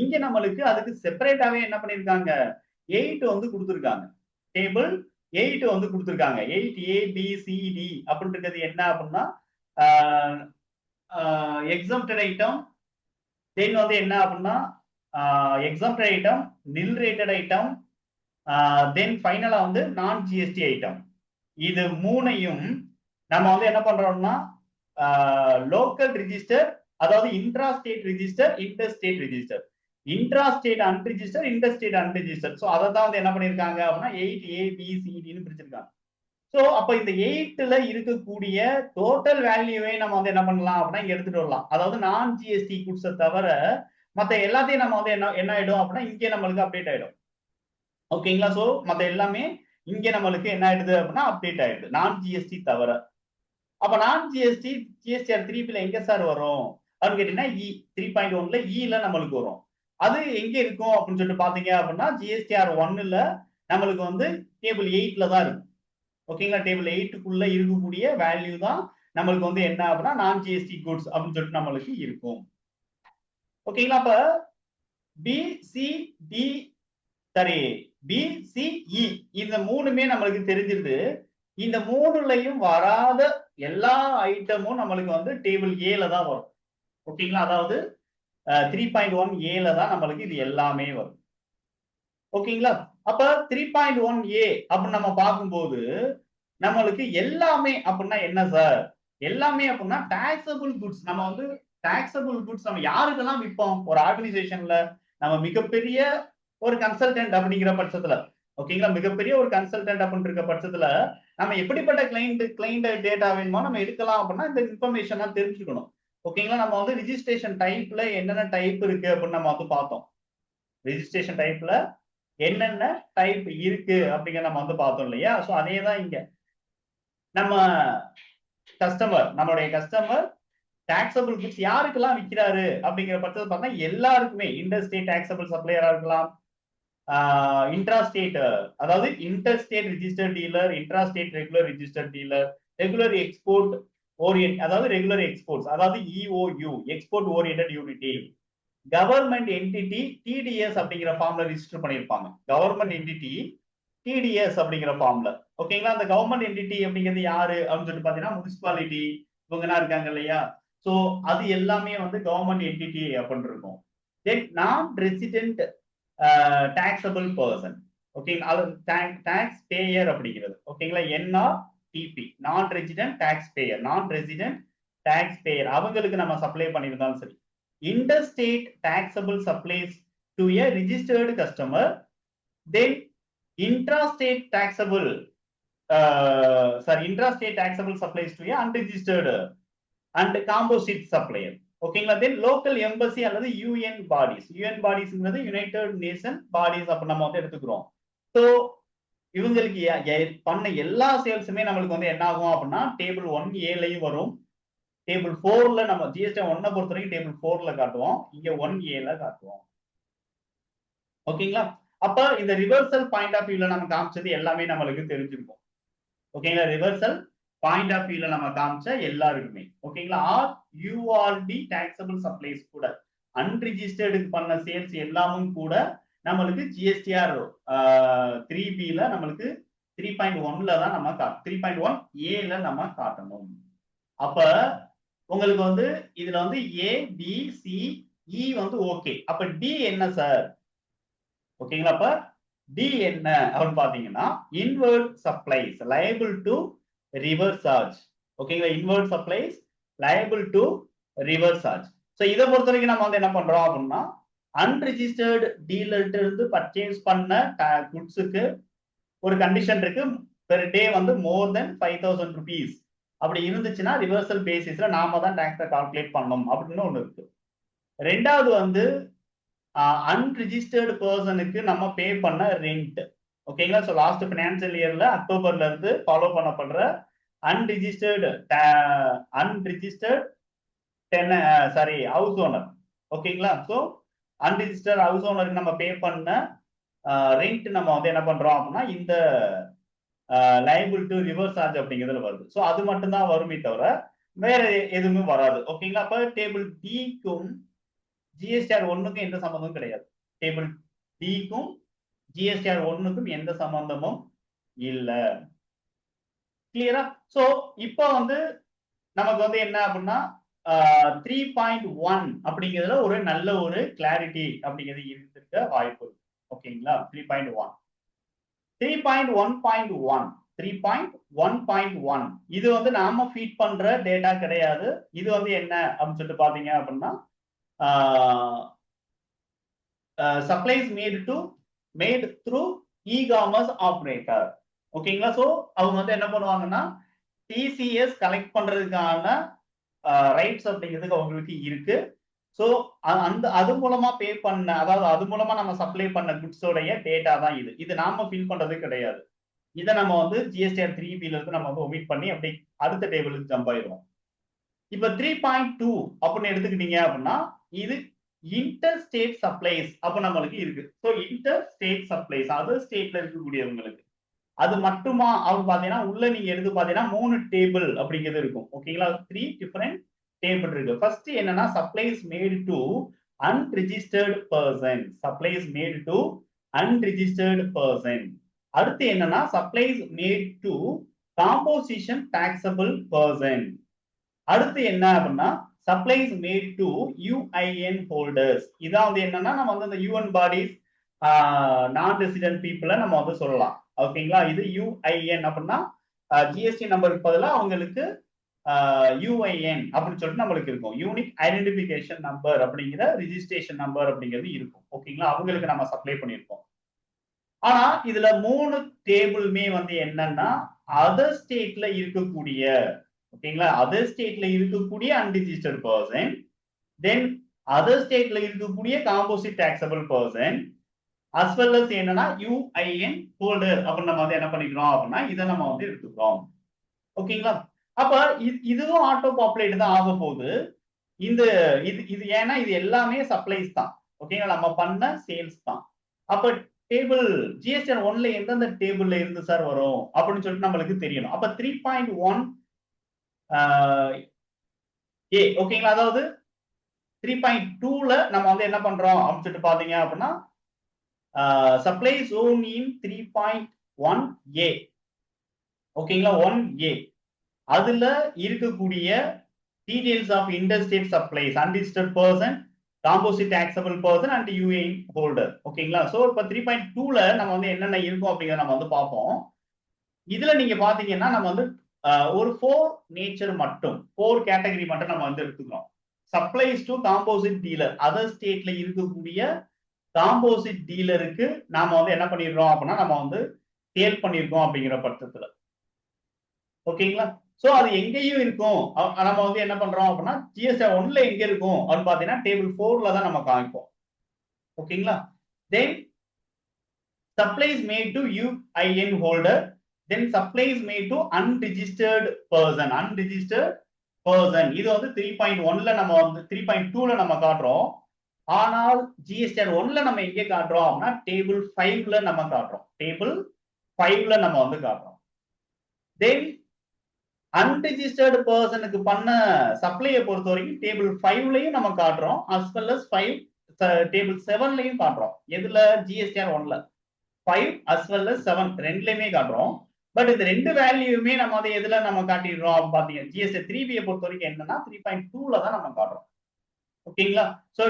இங்க நம்மளுக்கு அதுக்கு செப்பரேட்டாவே என்ன பண்ணிருக்காங்க 8 வந்து கொடுத்துருக்காங்க. டேபிள் 8 வந்து கொடுத்துருக்காங்க. 8ABCD அப்படின்றது என்ன அப்படின்னா எக்ஸம்டட் ஐட்டம், தென் வந்து என்ன அப்படின்னா exempted item, nil rated item, then ஃபைனலா வந்து நான் ஜிஎஸ்டி ஐட்டம். இது மூணையும் நம்ம வந்து என்ன பண்றோம்னா லோக்கல் ரிஜிஸ்டர், அதாவது intra state register, inter state register, intra state unregistered, inter state unregistered. So அதை தான் வந்து என்ன பண்ணிருக்காங்க அப்படின்னா 8ABCDன்னு பிரிச்சிருக்காங்க. சோ அப்ப இந்த 8ல இருக்கக்கூடிய டோட்டல் வேல்யூவே நம்ம வந்து என்ன பண்ணலாம் அப்படின்னா இங்க எடுத்துட்டு வரலாம். அதாவது நான் ஜிஎஸ்டி குட்ஸை தவிர மத்த எல்லாத்தையும் நம்ம வந்து என்ன ஆயிடும் அப்படின்னா இங்கே நம்மளுக்கு அப்டேட் ஆயிடும். ஓகேங்களா, சோ மத்த எல்லாமே இங்க நம்மளுக்கு என்ன ஆயிடுது அப்படின்னா அப்டேட் ஆயிடுது நான் ஜிஎஸ்டி தவிர. அப்ப நான் ஜிஎஸ்டி ஜிஎஸ்டிஆர் 3Bல எங்க சார் வரும் அப்படின்னு கேட்டீங்கன்னா 3.1ல ஈல நம்மளுக்கு வரும். அது எங்க இருக்கும் அப்படின்னு சொல்லிட்டு பாத்தீங்க அப்படின்னா ஜிஎஸ்டிஆர் 1ல நம்மளுக்கு வந்து டேபிள் 8ல தான் இருக்கும். ஓகேங்களா, டேபிள் 8க்குள்ள இருக்கக்கூடிய வேல்யூ தான் நம்மளுக்கு வந்து என்ன அப்படின்னா நான் ஜிஎஸ்டி குட்ஸ் அப்படின்னு சொல்லிட்டு நம்மளுக்கு இருக்கும். ஓகேங்களா, அப்ப பிசிடி சரி பிசிஇ இந்த மூணுமே நம்மளுக்கு தெரிஞ்சிருது. இந்த மூணுலையும் வராத எல்லா ஐட்டமும் நம்மளுக்கு வந்து டேபிள் ஏல தான் வரும். ஓகேங்களா, அதாவது 3.1A தான் நம்மளுக்கு இது எல்லாமே வரும். ஓகேங்களா, அப்ப 3.1A அப்படின்னு நம்ம பார்க்கும்போது நம்மளுக்கு எல்லாமே அப்படின்னா என்ன சார், எல்லாமே அப்படின்னா டாக்ஸபிள் குட்ஸ். நம்ம வந்து டாக்ஸபிள் குட்ஸ் நம்ம யாருக்கெல்லாம் விற்போம், ஒரு ஆர்கனைசேஷன்ல நம்ம மிகப்பெரிய ஒரு கன்சல்டன்ட் அப்படிங்கிற பட்சத்துல, ஓகேங்களா, மிகப்பெரிய ஒரு கன்சல்டன்ட் அப்படின்னு இருக்க பட்சத்துல நம்ம எப்படிப்பட்ட கிளைண்ட் டேட்டா வேணுமோ நம்ம எடுக்கலாம் அப்படின்னா இந்த இன்ஃபர்மேஷன் தெரிஞ்சுக்கணும். ஓகேங்களா, நம்ம வந்து ரிஜிஸ்ட்ரேஷன் டைப்ல என்னென்ன டைப் இருக்கு அப்படின்னு நம்ம வந்து பார்த்தோம். ரிஜிஸ்ட்ரேஷன் டைப்ல என்னென்ன டைப் இருக்கு அப்படிங்கிற நம்ம வந்து பார்த்தோம் இல்லையா. சோ அதே தான் இங்க நம்ம நம்மளுடைய கஸ்டமர் டாக்ஸபிள் குட்ஸ் யாருக்கெல்லாம் விற்கிறாரு அப்படிங்கிற பட்சத்தை பார்த்தா எல்லாருக்குமே இன்டர் ஸ்டேட் டாக்ஸபிள் சப்ளையரா இருக்கலாம், இன்ட்ரா ஸ்டேட் அதாவது inter state register dealer, intra state regular register dealer, regular export orient, அதாவது ரெகுலர் எக்ஸ்போர்ட்ஸ், அதாவது EOU, export oriented unity. Government entity TDS அப்படிங்கிற ஃபார்ம்ல ரிஜிஸ்டர் பண்ணியிருப்பாங்க. கவர்மெண்ட் என்டிட்டி டிடிஎஸ் அப்படிங்கிற ஃபார்ம்ல. ஓகேங்களா? அந்த கவர்மெண்ட் என்டிட்டி அப்படிங்கிறது யாரு அப்படின்னு சொல்லிட்டு பாத்தீங்கன்னா முனிசிபாலிட்டி இவங்கலாம் இருக்காங்க இல்லையா? சோ அது எல்லாமே வந்து கவர்மெண்ட் என்டிட்டி அப்படின்னு இருக்கும். தென் நான் ரெசிடென்ட் டாக்ஸபிள் பர்சன், ஓகேங்களா? அது டாக்ஸ் பேயர் அப்படிங்கிறது. ஓகேங்களா? என்ஆர்டிபி, நான் ரெசிடென்ட் டாக்ஸ் பேயர், நான் ரெசிடென்ட் டாக்ஸ் பேயர் அவங்களுக்கு நம்ம சப்ளை பண்ணியிருந்தாலும் சரி. interstate taxable supplies to a registered customer, then intrastate taxable intrastate taxable supplies to a unregistered and composite supplier. ஓகேங்களா? தென் லோக்கல் எம்பசி அல்லது யூஎன் பாடிஸ், யூஎன் பாடிஸ்ங்கிறது யுனைடெட் நேஷன் பாடிஸ் அப்ப நம்ம வந்து எடுத்துக்கிறோம். ஸோ இவங்களுக்கு பண்ண எல்லா சேல்ஸுமே நம்மளுக்கு வந்து என்ன ஆகும் அப்படின்னா டேபிள் 1A வரும். டேபிள் 4ல நம்ம ஜிஎஸ்டி 1 பொறுத்த வரைக்கும் டேபிள் 4ல காட்டுவோம், இங்க 1A காட்டுவோம். ஓகேங்களா? அப்ப இந்த ரிவர்சல் பாயிண்ட் ஆஃப் வியூல நம்ம காமிச்சது எல்லாமே நம்மளுக்கு தெரிஞ்சிருக்கும். ஓகேங்களா? ரிவர்சல் பாயிண்ட் ஆஃப் வியூல நம்ம காமிச்ச எல்லாருக்குமே. ஓகேங்களா? ஆர் யூஆர்டி டாக்ஸபிள் சப்ளைஸ் கூட அன்ரிஜிஸ்டர்டுக்கு பண்ண சேல்ஸ் எல்லாமும் கூட நம்மளுக்கு ஜிஎஸ்டிஆர் 3B நம்மளுக்கு 3.1ல தான் நம்ம 3.1A நம்ம காட்டணும். அப்ப உங்களுக்கு வந்து இதுல வந்து ஏ பி சி இ வந்து ஓகே. அப்ப டி என்ன சார்? ஓகேங்களா? அப்ப டி என்ன அப்படின்னு பாத்தீங்கன்னா inward supplies liable to reverse charge. ஓகேங்களா? Inward supplies liable to reverse charge. So இதை பொறுத்த வரைக்கும் நம்ம வந்து என்ன பண்றோம் அப்படின்னா அன்ரிஜிஸ்டர்டு டீலர்ட்ட இருந்து பர்ச்சேஸ் பண்ண குட்ஸுக்கு ஒரு கண்டிஷன் இருக்கு, பெர் டே வந்து மோர் தென் 5000 rupees அப்படி இருந்துச்சுன்னா ரிவர்சல் பேசிஸ்ல நாம தான் டாக்ஸை கால்குலேட் பண்ணணும் அப்படின்னு ஒண்ணு இருக்கு. ரெண்டாவது வந்து அன்ரிஜிஸ்டர்டு பர்சனுக்கு நம்ம பே பண்ண ரெண்ட். ஓகேங்களா? ஸோ லாஸ்ட் பினான்சியல் இயர்ல அக்டோபர்ல இருந்து ஃபாலோ பண்ணப்படுற அன்ரிஜிஸ்டர்டு ஹவுஸ் ஓனர். ஓகேங்களா? ஸோ அன்ரிஜிஸ்டர்ட் ஹவுஸ் ஓனருக்கு நம்ம பே பண்ண ரெண்ட் நம்ம வந்து என்ன பண்றோம் அப்படின்னா இந்த லைபிள் டு ரிவர்ஸ் சார்ஜ் அப்படிங்கிறதுல வருது. ஸோ அது மட்டும் தான் வருமே தவிர வேற எதுவுமே வராது. ஓகேங்களா? அப்ப டேபிள் டிக்கும் ஜிஎஸ்டிஆர் 1க்கும் எந்த சம்பந்தமும் கிடையாது. டேபிள் டிக்கும் ஜிஎஸ்டிஆர் 1க்கும் எந்த சம்பந்தமும் இல்ல. கிளியரா? சோ இப்போ வந்து நமக்கு வந்து என்ன அப்படின்னா 3.1 அப்படிங்கிறதுல ஒரு நல்ல ஒரு கிளாரிட்டி அப்படிங்கிறது இருக்க வாய்ப்பு இருக்கு. ஓகேங்களா? 3.1 3.1.1 இது வந்து நாம ஃபீட் பண்ற டேட்டா கிடையாது. இது வந்து என்ன அப்படின்னு சொல்லிட்டு பாத்தீங்க அப்படின்னா supplies mat through e-commerce operator. ஓகேங்களா? சோ அவங்க வந்து என்ன பண்ணுவாங்கன்னா டிசிஎஸ் கலெக்ட் பண்றதுக்கான ரைட்ஸ் அப்படிங்கிறதுக்கு அவங்களுக்கு இருக்கு. சோ அது மூலமா பே பண்ண, அதாவது அது மூலமா நம்ம சப்ளை பண்ண குட்ஸோடைய டேட்டா தான் இது. இது நாம ஃபில் பண்றது கிடையாது. இதை நம்ம வந்து ஜிஎஸ்டிஆர் 3B இருந்து நம்ம வந்து ஒமிட் பண்ணி அப்படி அடுத்த டேபிளுக்கு ஜம்ப் ஆயிடுவோம். இப்ப 3.2 அப்படின்னு எடுத்துக்கிட்டீங்க அப்படின்னா இது இன்டர் ஸ்டேட் சப்ளைஸ் அப்ப நம்மளுக்கு இருக்கு. So inter state supplies other ஸ்டேட்ல இருக்கக்கூடியவங்களுக்கு அது மட்டுமா அப்படின்னு பாத்தீங்கன்னா உள்ள நீங்க எடுத்து பாத்தீங்கன்னா 3 டேபிள் அப்படிங்கிறது இருக்கும். ஓகேங்களா? 3 டிஃபரெண்ட் டேபிள் இருக்கு. ஃபர்ஸ்ட் என்னன்னா supplies made to unregistered person, supplies made to unregistered person. அடுத்து என்னன்னா supplies made to composition taxable person. அடுத்து என்ன அப்படின்னா supplies made to UIN holders. இதான் வந்து என்னன்னா நம்ம வந்து இந்த யூஎன் பாடிஸ் நான் ரெசிடென்ட் பீப்புளை நம்ம வந்து சொல்லலாம். ஓகேங்களா? இது யூஐஎன் அப்படின்னா ஜிஎஸ்டி நம்பருக்கு பதிலாக அவங்களுக்கு யூஐஎன் அப்படின்னு சொல்லிட்டு நம்மளுக்கு இருக்கும். யூனிக் ஐடென்டிபிகேஷன் நம்பர் அப்படிங்கிற ரிஜிஸ்ட்ரேஷன் நம்பர் அப்படிங்கிறது இருக்கும். ஓகேங்களா? அவங்களுக்கு நம்ம சப்ளை பண்ணியிருக்கோம். ஆனா இதுல 3 டேபிளுமே வந்து என்னன்னா அதர் ஸ்டேட்ல இருக்கக்கூடிய, ஓகேங்களா, அதர் ஸ்டேட்ல இருக்கக்கூடிய அன்ரிஜிஸ்டர்ட் பர்சன், தென் அதர் ஸ்டேட்ல இருக்கக்கூடிய composite taxable person, as well as என்னன்னா யூஐஎன் ஹோல்டர் அப்படின்னு நம்ம வந்து என்ன பண்ணிக்கிறோம் அப்படின்னா இதை நம்ம வந்து எடுத்துக்கிறோம். ஓகேங்களா? அப்ப இதுவும் ஆட்டோ பாப்புலேட் தான் ஆக போகுது. இந்த இது ஏன்னா இது எல்லாமே சப்ளைஸ் தான். ஓகேங்களா? நம்ம பண்ண சேல்ஸ் தான். அப்ப டேபிள் ஜிஎஸ்டிஆர் 1ல எந்தெந்த டேபிள்ல இருந்து சார் வரும் அப்படின்னு சொல்லிட்டு நம்மளுக்கு தெரியணும். அப்ப 3.1 ஏ ஓகேங்களா. அதாவது 3.2ல நம்ம வந்து என்ன பண்றோம் அப்படின்னு சொல்லிட்டு பாத்தீங்க அப்படின்னா சப்ளை ஜோன் இன் 3.1A ஓகேங்களா. 1A அதுல இருக்கக்கூடிய details of interstate supplies unregistered person composite taxable person and UA holder ஓகேங்களா. ஸோ இப்போ 3.2ல நம்ம வந்து என்னென்ன இருக்கும் அப்படிங்கிறத நம்ம வந்து பார்ப்போம். இதுல நீங்க பாத்தீங்கன்னா நம்ம வந்து ஒரு 4 நேச்சர் மட்டும் 4 கேட்டகரி மட்டும் நம்ம வந்து எடுத்துக்கிறோம். Supplies to composite dealer other ஸ்டேட்ல இருக்கக்கூடிய காம்போசிட் டீலருக்கு நாம வந்து என்ன பண்ணிடுறோம் அப்படின்னா நம்ம வந்து சேல் பண்ணிருக்கோம் அப்படிங்கிற பட்சத்துல ஓகேங்களா. சோ அது எங்கேயும் இருக்கும். நம்ம வந்து என்ன பண்றோம் அப்படின்னா ஜிஎஸ்ஆர் 1ல எங்க இருக்கும் அப்படின்னு பாத்தீங்கன்னா டேபிள் 4ல தான் நம்ம காமிப்போம் ஓகேங்களா. தென் supplies made to UIN holder, then supplies made to unregistered person. இது வந்து 3.1ல நம்ம வந்து 3.2ல நம்ம காட்டுறோம். ஆனால் ஜிஎஸ்டிஆர் 1ல நம்ம எங்க காட்டுறோம் அப்படின்னா டேபிள் 5ல நம்ம காட்டுறோம். டேபிள் 5ல நம்ம வந்து காட்டுறோம். தென் அன்ரிஜிஸ்டர்டு பர்சனுக்கு பண்ண சப்ளையை பொறுத்த வரைக்கும் டேபிள் 5லயும் நம்ம காட்டுறோம். as well as 5 டேபிள் 7லயும் காட்டுறோம். எதுல ஜிஎஸ்டிஆர் 1ல 5 as well as 7 ரெண்டுலயுமே காட்டுறோம். பட் இந்த ரெண்டு வேல்யூமே நம்ம வந்து எதுல நம்ம காட்டிடுறோம் பாத்தீங்க ஜிஎஸ்டிஆர் 3B பொறுத்த வரைக்கும் என்னன்னா 3.2ல தான் நம்ம காட்டுறோம் ஓகேங்களா. சோ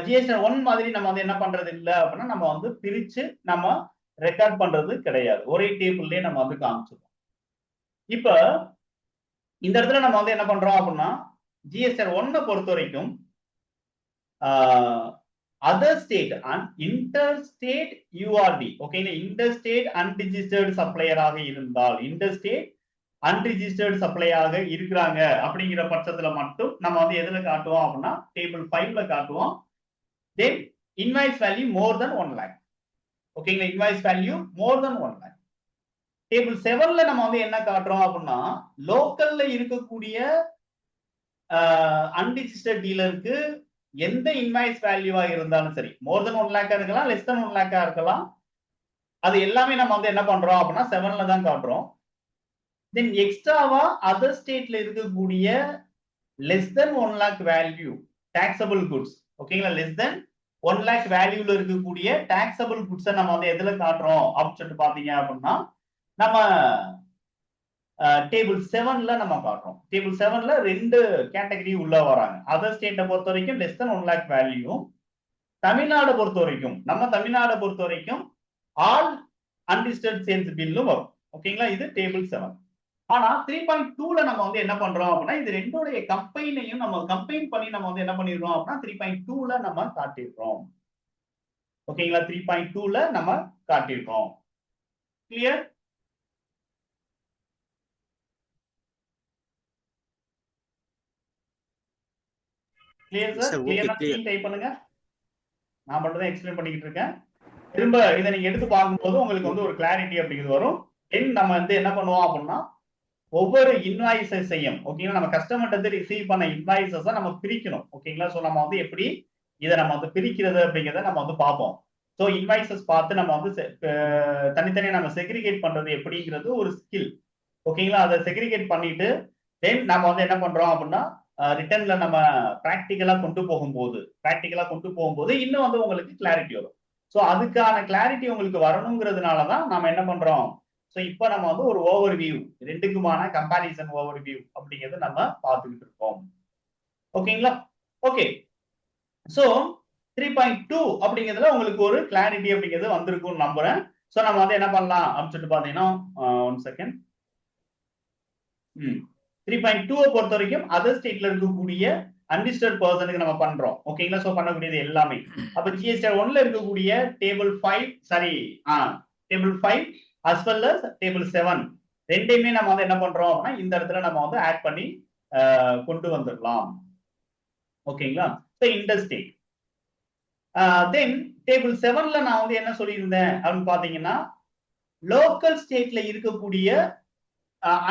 ஜிஎஸ்டிஆர் 1 மாதிரி நம்ம வந்து என்ன பண்றது இல்ல அப்படின்னா நம்ம வந்து பிரிச்சு நம்ம ரெக்கார்ட் பண்றது கிடையாது. ஒரே டேபிள்லயே நம்ம வந்து காமிச்சிருக்கோம். இப்ப இந்த இடத்துல நம்ம வந்து என்ன பண்றோம் அப்படின்னா ஜிஎஸ்டிஆர் 1 பொறுத்த வரைக்கும் other state and interstate URD ஓகேங்களா. இன்டர்ஸ்டேட் அன்ரிஜிஸ்டர்டு சப்ளையராக இருந்தால் இன்டர்ஸ்டேட் அன்ரிஜிஸ்டர்டு சப்ளையாக இருக்கிறாங்க அப்படிங்கிற பட்சத்துல மட்டும் நம்ம வந்து எதுல காட்டுவோம் அப்படின்னா டேபிள் 5ல காட்டுவோம். தென் இன்வாய்ஸ் வேல்யூ மோர் தென் 1 lakh ஓகேங்களா. இன்வாய்ஸ் வேல்யூ மோர் தென் 1 lakh. டேபிள் 7ல நம்ம வந்து என்ன காட்டுறோம் அப்படின்னா லோக்கல்ல இருக்கக்கூடிய அன்ரிஜிஸ்டர்ட் டீலருக்கு எந்த இன்வாய்ஸ் வேல்யூவா இருந்தாலும் சரி மோர் தென் 1 lakh இருக்கலாம் லெஸ் தென் 1 lakh இருக்கலாம் அது எல்லாமே நம்ம வந்து என்ன பண்றோம் அப்படின்னா 7ல தான் காட்டுறோம். தென் எக்ஸ்ட்ராவா அதர் ஸ்டேட்ல இருக்கக்கூடிய less than 1 lakh value taxable goods ஓகேங்களா. லெஸ் தென் 1 lakh வேல்யூல இருக்கக்கூடிய டாக்ஸபிள் குட்ஸை நம்ம வந்து எதுல காட்டுறோம் அப்படின்னு சொல்லிட்டு பாத்தீங்க அப்படின்னா நம்ம டேபிள் 7ல நம்ம காட்டுறோம். டேபிள் 7ல ரெண்டு கேட்டகரி உள்ள வராங்க. அதர் ஸ்டேட்டை பொறுத்த வரைக்கும் less than 1 lakh value, Tamil Nadu பொறுத்த வரைக்கும் நம்ம தமிழ்நாடு பொறுத்த வரைக்கும் ஆல் அன்ரிஜிஸ்டர்ட் சேல்ஸ் பில்லும் வரும் ஓகேங்களா. இது டேபிள் 7. ஆனா 3.2ல நம்ம வந்து என்ன பண்றோம் அப்படின்னா இது ரெண்டோடைய கம்பைனையும் நம்ம கம்பைன் பண்ணி நம்ம வந்து என்ன பண்ணிடுறோம் அப்படின்னா 3.2ல நம்ம காட்டிடுறோம் ஓகேங்களா. 3.2ல நம்ம காட்டிடுறோம். கிளியர்? Clear sir? கிளியர்னா ஸ்கிரீன் டைப் பண்ணுங்க. நான் மட்டும் தான் எக்ஸ்பிளைன் பண்ணிக்கிட்டு இருக்கேன். திரும்ப இதை நீங்க எடுத்து பார்க்கும்போது உங்களுக்கு வந்து ஒரு கிளாரிட்டி அப்படிங்கிறது வரும். தென் நம்ம வந்து என்ன பண்ணுவோம் அப்படின்னா ஒவ்வொரு இன்வாய்ஸையும் ஓகேங்களா நம்ம கஸ்டமர்கிட்ட ரிசீவ் பண்ண இன்வாய்ஸஸை நம்ம பிரிக்கணும் ஓகேங்களா. ஸோ நம்ம வந்து எப்படி இதை நம்ம வந்து பிரிக்கிறது அப்படிங்கிறத நம்ம வந்து பார்ப்போம். ஸோ இன்வாய்ஸஸ் பார்த்து நம்ம வந்து தனித்தனியாக நம்ம செக்ரிகேட் பண்றது எப்படிங்கிறது ஒரு ஸ்கில் ஓகேங்களா. அதை செக்ரிகேட் பண்ணிட்டு தென் நம்ம வந்து என்ன பண்றோம் அப்படின்னா ரிட்டர்ன்ல நம்ம ப்ராக்டிக்கலா கொண்டு போகும்போது இன்னும் வந்து உங்களுக்கு கிளாரிட்டி வரும். ஸோ அதுக்கான கிளாரிட்டி உங்களுக்கு வரணுங்கிறதுனாலதான் நம்ம என்ன பண்றோம். ஸோ இப்போ நம்ம வந்து ஒரு ஓவர் வியூ ரெண்டுக்குமான கம்பாரிசன் ஓவர் வியூ அப்படிங்கிறது நம்ம பார்த்துக்கிட்டு இருக்கோம் ஓகேங்களா. ஓகே ஸோ 3.2 அப்படிங்கிறதுல உங்களுக்கு ஒரு கிளாரிட்டி அப்படிங்கிறது வந்திருக்கும்னு நம்புறேன். ஸோ நம்ம வந்து என்ன பண்ணலாம் அப்படின்னு சொல்லிட்டு பாத்தீங்கன்னா 1 செகண்ட் 3.2 பொறுத்த வரைக்கும் அதர் ஸ்டேட்ல இருக்கக்கூடிய அன்ரிஜிஸ்டர்ட் பர்சனுக்கு நம்ம பண்றோம் ஓகேங்களா. சோ பண்ணக்கூடியது எல்லாமே அப்ப ஜிஎஸ்டிஆர் 1ல இருக்கக்கூடிய table 5 sorry table 5 as well as table 7 ரெண்டையுமே நம்ம வந்து என்ன பண்றோம் அப்படின்னா இந்த இடத்துல நம்ம வந்து ஆட் பண்ணி கொண்டு வந்துடலாம் ஓகேங்களா. சோ இன்டர்ஸ்டேட் தென் டேபிள் 7ல நான் வந்து என்ன சொல்லியிருந்தேன் அப்படின்னு பாத்தீங்கன்னா லோக்கல் ஸ்டேட்ல இருக்கக்கூடிய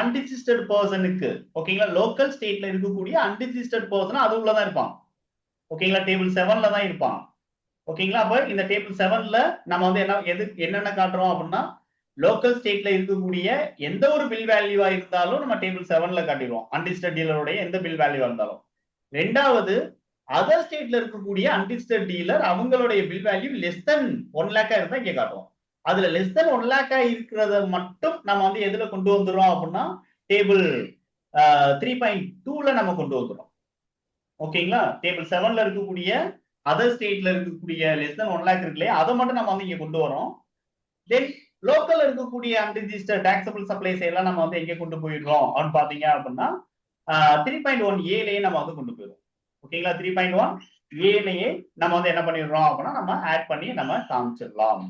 அன்ரிஜிஸ்டர்ட் பர்சனுக்கு ஓகேங்களா. லோக்கல் ஸ்டேட்ல இருக்கக்கூடிய அன்ரிஜிஸ்டர்ட் பர்சன் அது உள்ளதான் இருப்பான் ஓகேங்களா. டேபிள் 7ல தான் இருப்பான் ஓகேங்களா. அப்ப இந்த டேபிள் 7ல நம்ம வந்து என்னென்ன காட்டுறோம் அப்படின்னா லோக்கல் ஸ்டேட்ல இருக்கக்கூடிய எந்த ஒரு பில் வேல்யூவா இருந்தாலும் நம்ம டேபிள் 7ல காட்டிடுவோம். அன்லிஸ்டட் டீலருடைய எந்த பில் வேல்யூவா இருந்தாலும். ரெண்டாவது, அதர் ஸ்டேட்ல இருக்கக்கூடிய அன்லிஸ்டட் டீலர் அவங்களுடைய பில் வேல்யூ லெஸ் தென் 1 லேக்கா இருந்தா இங்க காட்டுவோம். அதுல லெஸ் தென் 1 லேக்கா இருக்கிறத மட்டும் நம்ம வந்து எதுல கொண்டு வந்துடும் அப்படின்னா டேபிள் 3.2ல நம்ம கொண்டு வந்துடும். ஓகேங்களா? டேபிள் 7ல இருக்கக்கூடிய அதர் ஸ்டேட்ல இருக்கக்கூடிய லெஸ் தென் 1 லேக் இருக்கு இல்லையா, அதை மட்டும் நம்ம வந்து இங்க கொண்டு வரோம். தென் லோக்கல்ல இருக்கக்கூடிய அன்ரிஜிஸ்டர்ட் டாக்ஸபிள் சப்ளைஸ் எல்லாம் நம்ம வந்து எங்க கொண்டு போயிடுறோம் அப்படின்னு பாத்தீங்க அப்படின்னா 3.1A நம்ம வந்து கொண்டு போயிடும். ஓகேங்களா? 3.1A நம்ம வந்து என்ன பண்ணிடுறோம் அப்படின்னா நம்ம ஆட் பண்ணி நம்ம காமிச்சிடலாம்.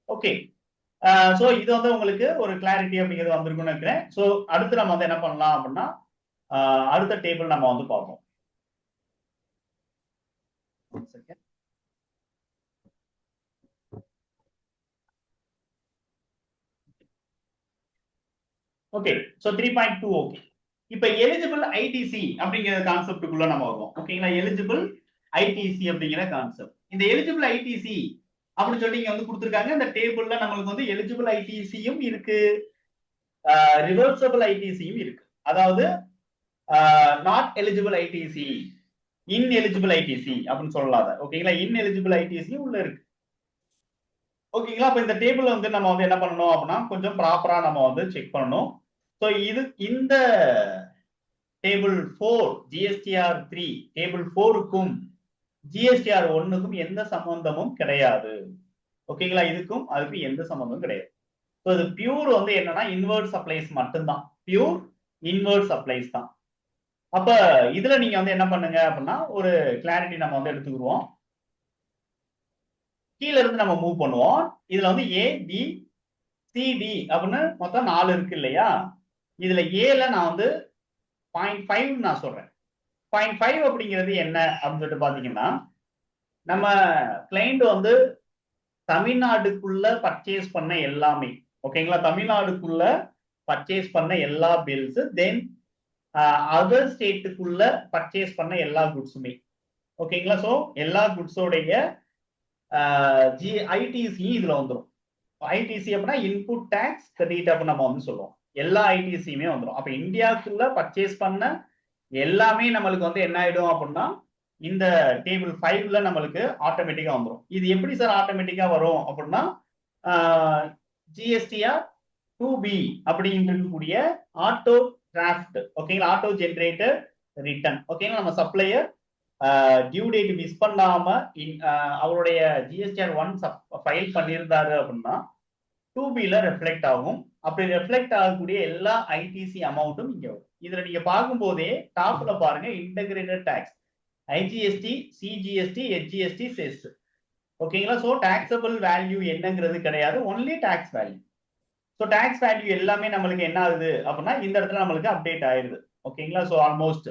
ஓகே, சோ இது வந்து உங்களுக்கு ஒரு கிளாரிட்டி அப்படிங்கிறது வந்திருக்கும்னு நினைக்கிறேன். சோ அடுத்து நம்ம வந்து என்ன பண்ணலாம் அப்படின்னா அடுத்த டேபிள் நம்ம வந்து பார்ப்போம். Okay, so 3.2 okay. இப்ப எலிஜிபிள் ஐடிசி அப்படிங்கிற கான்செப்டுக்குள்ள நம்ம வருவோம். ஓகேங்களா? எலிஜிபிள் ஐடிசி அப்படிங்கிற கான்செப்ட். இந்த எலிஜிபிள் ஐடிசி அப்படின்னு சொல்லி இங்க வந்து கொடுத்திருக்காங்க. இந்த டேபிள்ல நம்மளுக்கு வந்து எலிஜிபிள் ஐடிசியும் இருக்கு, ரிவர்சபிள் ஐடிசியும் இருக்கு. அதாவது not eligible ITC, ineligible ITC அப்படின்னு சொல்லலாம். ஓகேங்களா? இன்எலிஜிபிள் ஐடிசியும் உள்ள இருக்கு. ஓகேங்களா? அப்ப இந்த டேபிள் வந்து நம்ம வந்து என்ன பண்ணணும் அப்படின்னா கொஞ்சம் ப்ராப்பரா நம்ம வந்து செக் பண்ணணும். ஸோ இது இந்த டேபிள் 4 ஜிஎஸ்டிஆர் 3 டேபிள் 4க்கும் ஜிஎஸ்டிஆர் 1க்கும் எந்த சம்பந்தமும் கிடையாது. ஓகேங்களா? இதுக்கும் அதுக்கு எந்த சம்பந்தமும் கிடையாது. ஸோ இது பியூர் வந்து என்னன்னா இன்வெர்ட் சப்ளைஸ் மட்டும்தான், பியூர் இன்வெர்ட் சப்ளைஸ் தான். அப்ப இதுல நீங்க வந்து என்ன பண்ணுங்க அப்படின்னா ஒரு கிளாரிட்டி நம்ம வந்து எடுத்துக்கிடுவோம். கீழ இருந்து நம்ம மூவ் பண்ணுவோம். இதுல வந்து ஏ பி சி டி அப்படின்னு மொத்தம் 4 இருக்கு இல்லையா? இதுல ஏல நான் வந்து 0.5 நான் சொல்றேன். 0.5 அப்படிங்கிறது என்ன அப்படின்னு சொல்லிட்டு பாத்தீங்கன்னா நம்ம கிளைண்ட் வந்து தமிழ்நாடுக்குள்ள பர்ச்சேஸ் பண்ண எல்லாமே, ஓகேங்களா? தமிழ்நாடுக்குள்ள பர்ச்சேஸ் பண்ண எல்லா பில்ஸ், தென் அதர் ஸ்டேட்டுக்குள்ள பர்ச்சேஸ் பண்ண எல்லா குட்ஸுமே, ஓகேங்களா? சோ எல்லா குட்ஸோடைய ஐடிசி இதுல வந்துடும். ஐடிசி அப்படின்னா இன்புட் டாக்ஸ் கிரெடிட் அப்படின்னு நம்ம வந்து சொல்லுவோம். எல்லா ஐடிசியுமே வந்துடும். அப்ப இந்தியாவுக்குள்ள பர்ச்சேஸ் பண்ண எல்லாமே நம்மளுக்கு வந்து என்ன ஆயிடும் அப்படின்னா இந்த டேபிள் 5ல நம்மளுக்கு ஆட்டோமேட்டிக்கா வந்துடும். இது எப்படி சார் ஆட்டோமேட்டிக்கா வரும் அப்படின்னா ஜிஎஸ்டிஆர் 2B அப்படின்னு இருக்கக்கூடிய ஆட்டோ டிராஃப்ட், ஓகேங்களா? ஆட்டோ ஜென்ரேட்டட் ரிட்டர்ன், ஓகேங்களா? நம்ம சப்ளையர் டியூ டேட் மிஸ் பண்ணாம அவருடைய ஜிஎஸ்டிஆர் 1 ஃபைல் பண்ணியிருந்தாரு அப்படின்னா 2Bல ரெஃப்ளெக்ட் ஆகும். அப்படி ரெஃப்ளெக்ட் ஆகக்கூடிய எல்லா ஐடிசி அமௌண்ட்டும் இங்க வரும். இதுல நீங்க பார்க்கும்போதே டாப்ல பாருங்க integrated tax, IGST, CGST, HGST, cess, ஓகேங்களா? சோ டாக்ஸபிள் வேல்யூ என்னங்கிறது கிடையாது, only tax value. So tax value எல்லாமே நம்மளுக்கு என்ன ஆகுது அப்படின்னா இந்த இடத்துல நம்மளுக்கு அப்டேட் ஆயிருது. ஓகேங்களா? ஸோ ஆல்மோஸ்ட்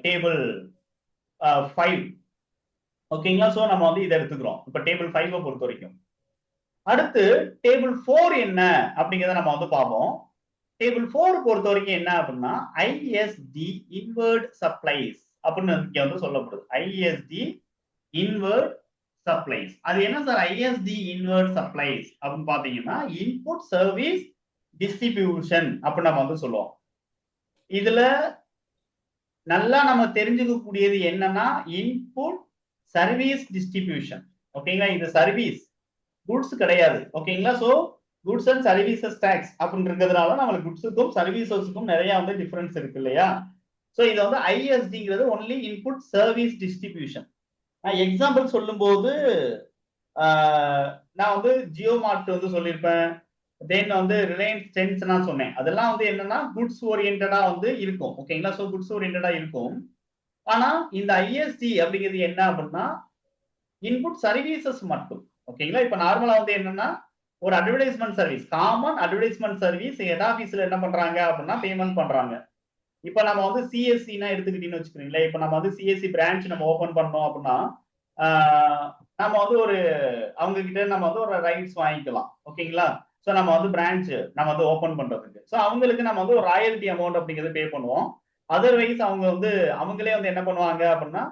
டேபிள் 5, ஓகேங்களா? ஸோ நம்ம வந்து இதை எடுத்துக்கிறோம் இப்போ டேபிள் 5 பொறுத்த வரைக்கும். அடுத்து டேபிள் 4 என்ன அப்படிங்கிறத நம்ம வந்து பார்ப்போம். டேபிள் 4 பொறுத்த வரைக்கும் என்ன அப்படின்னா ஐஎஸ்டி இன்வெர்ட் சப்ளைஸ் அப்படின்னு இங்க வந்து சொல்லப்படுது. IST inward supplies. அது என்ன சார் ஐஎஸ்டி இன்வெர்ட் சப்ளைஸ் அப்படின்னு பாத்தீங்கன்னா இன்புட் சர்வீஸ் டிஸ்ட்ரிபியூஷன் அப்படின்னு நம்ம வந்து சொல்லுவோம். இதுல நல்லா நம்ம தெரிஞ்சுக்க கூடியது என்னன்னா இன்புட் சர்வீஸ் டிஸ்ட்ரிபியூஷன், ஓகேங்களா? இது சர்வீஸ், குட்ஸ் கிடையாது, ஓகேங்களா? So goods and services tax அப்படின்னு இருக்கிறதுனால நம்மளுக்கு குட்ஸுக்கும் சர்வீசஸுக்கும் நிறைய வந்து டிஃபரன்ஸ் இருக்கு இல்லையா? சோ இது வந்து ஐஎஸ்டிங்கிறது ஒன்லி இன்புட் சர்வீஸ் டிஸ்ட்ரிபியூஷன். நான் எக்ஸாம்பிள் சொல்லும் போது நான் வந்து ஜியோ மார்ட் வந்து சொல்லியிருப்பேன், தென் வந்து ரிலையன்ஸ் ட்ரெண்ட்ஸ் நான் சொன்னேன். அதெல்லாம் வந்து என்னன்னா குட்ஸ் ஓரியன்டா வந்து இருக்கும், ஓகேங்களா? சோ குட்ஸ் ஓரியன்டா இருக்கும். ஆனா இந்த ஐஎஸ்டி அப்படிங்கிறது என்ன அப்படின்னா இன்புட் சர்வீசஸ் மட்டும், ஓகேங்களா? இப்ப நார்மலா வந்து என்னன்னா ஒரு advertisement service, common advertisement service head ஆபீஸ்ல என்ன பண்றாங்க அப்படின்னா பேமெண்ட் பண்றாங்க. இப்ப நம்ம வந்து சிஎஸ்சினா எடுத்துக்கிட்டீங்கன்னு வச்சுக்கிறீங்களா? இப்ப நம்ம வந்து சிஎஸ்சி பிரான்ச் நம்ம ஓபன் பண்ணோம் அப்படின்னா நம்ம வந்து ஒரு அவங்க கிட்ட நம்ம வந்து ஒரு ரைட்ஸ் வாங்கிக்கலாம், ஓகேங்களா? ஸோ நம்ம வந்து பிரான்ச் நம்ம வந்து ஓபன் பண்றதுக்கு ஸோ அவங்களுக்கு நம்ம வந்து ஒரு ராயல்டி அமௌண்ட் அப்படிங்கிறது பே பண்ணுவோம். அதர்வைஸ் அவங்க வந்து அவங்களே வந்து என்ன பண்ணுவாங்க அப்படின்னா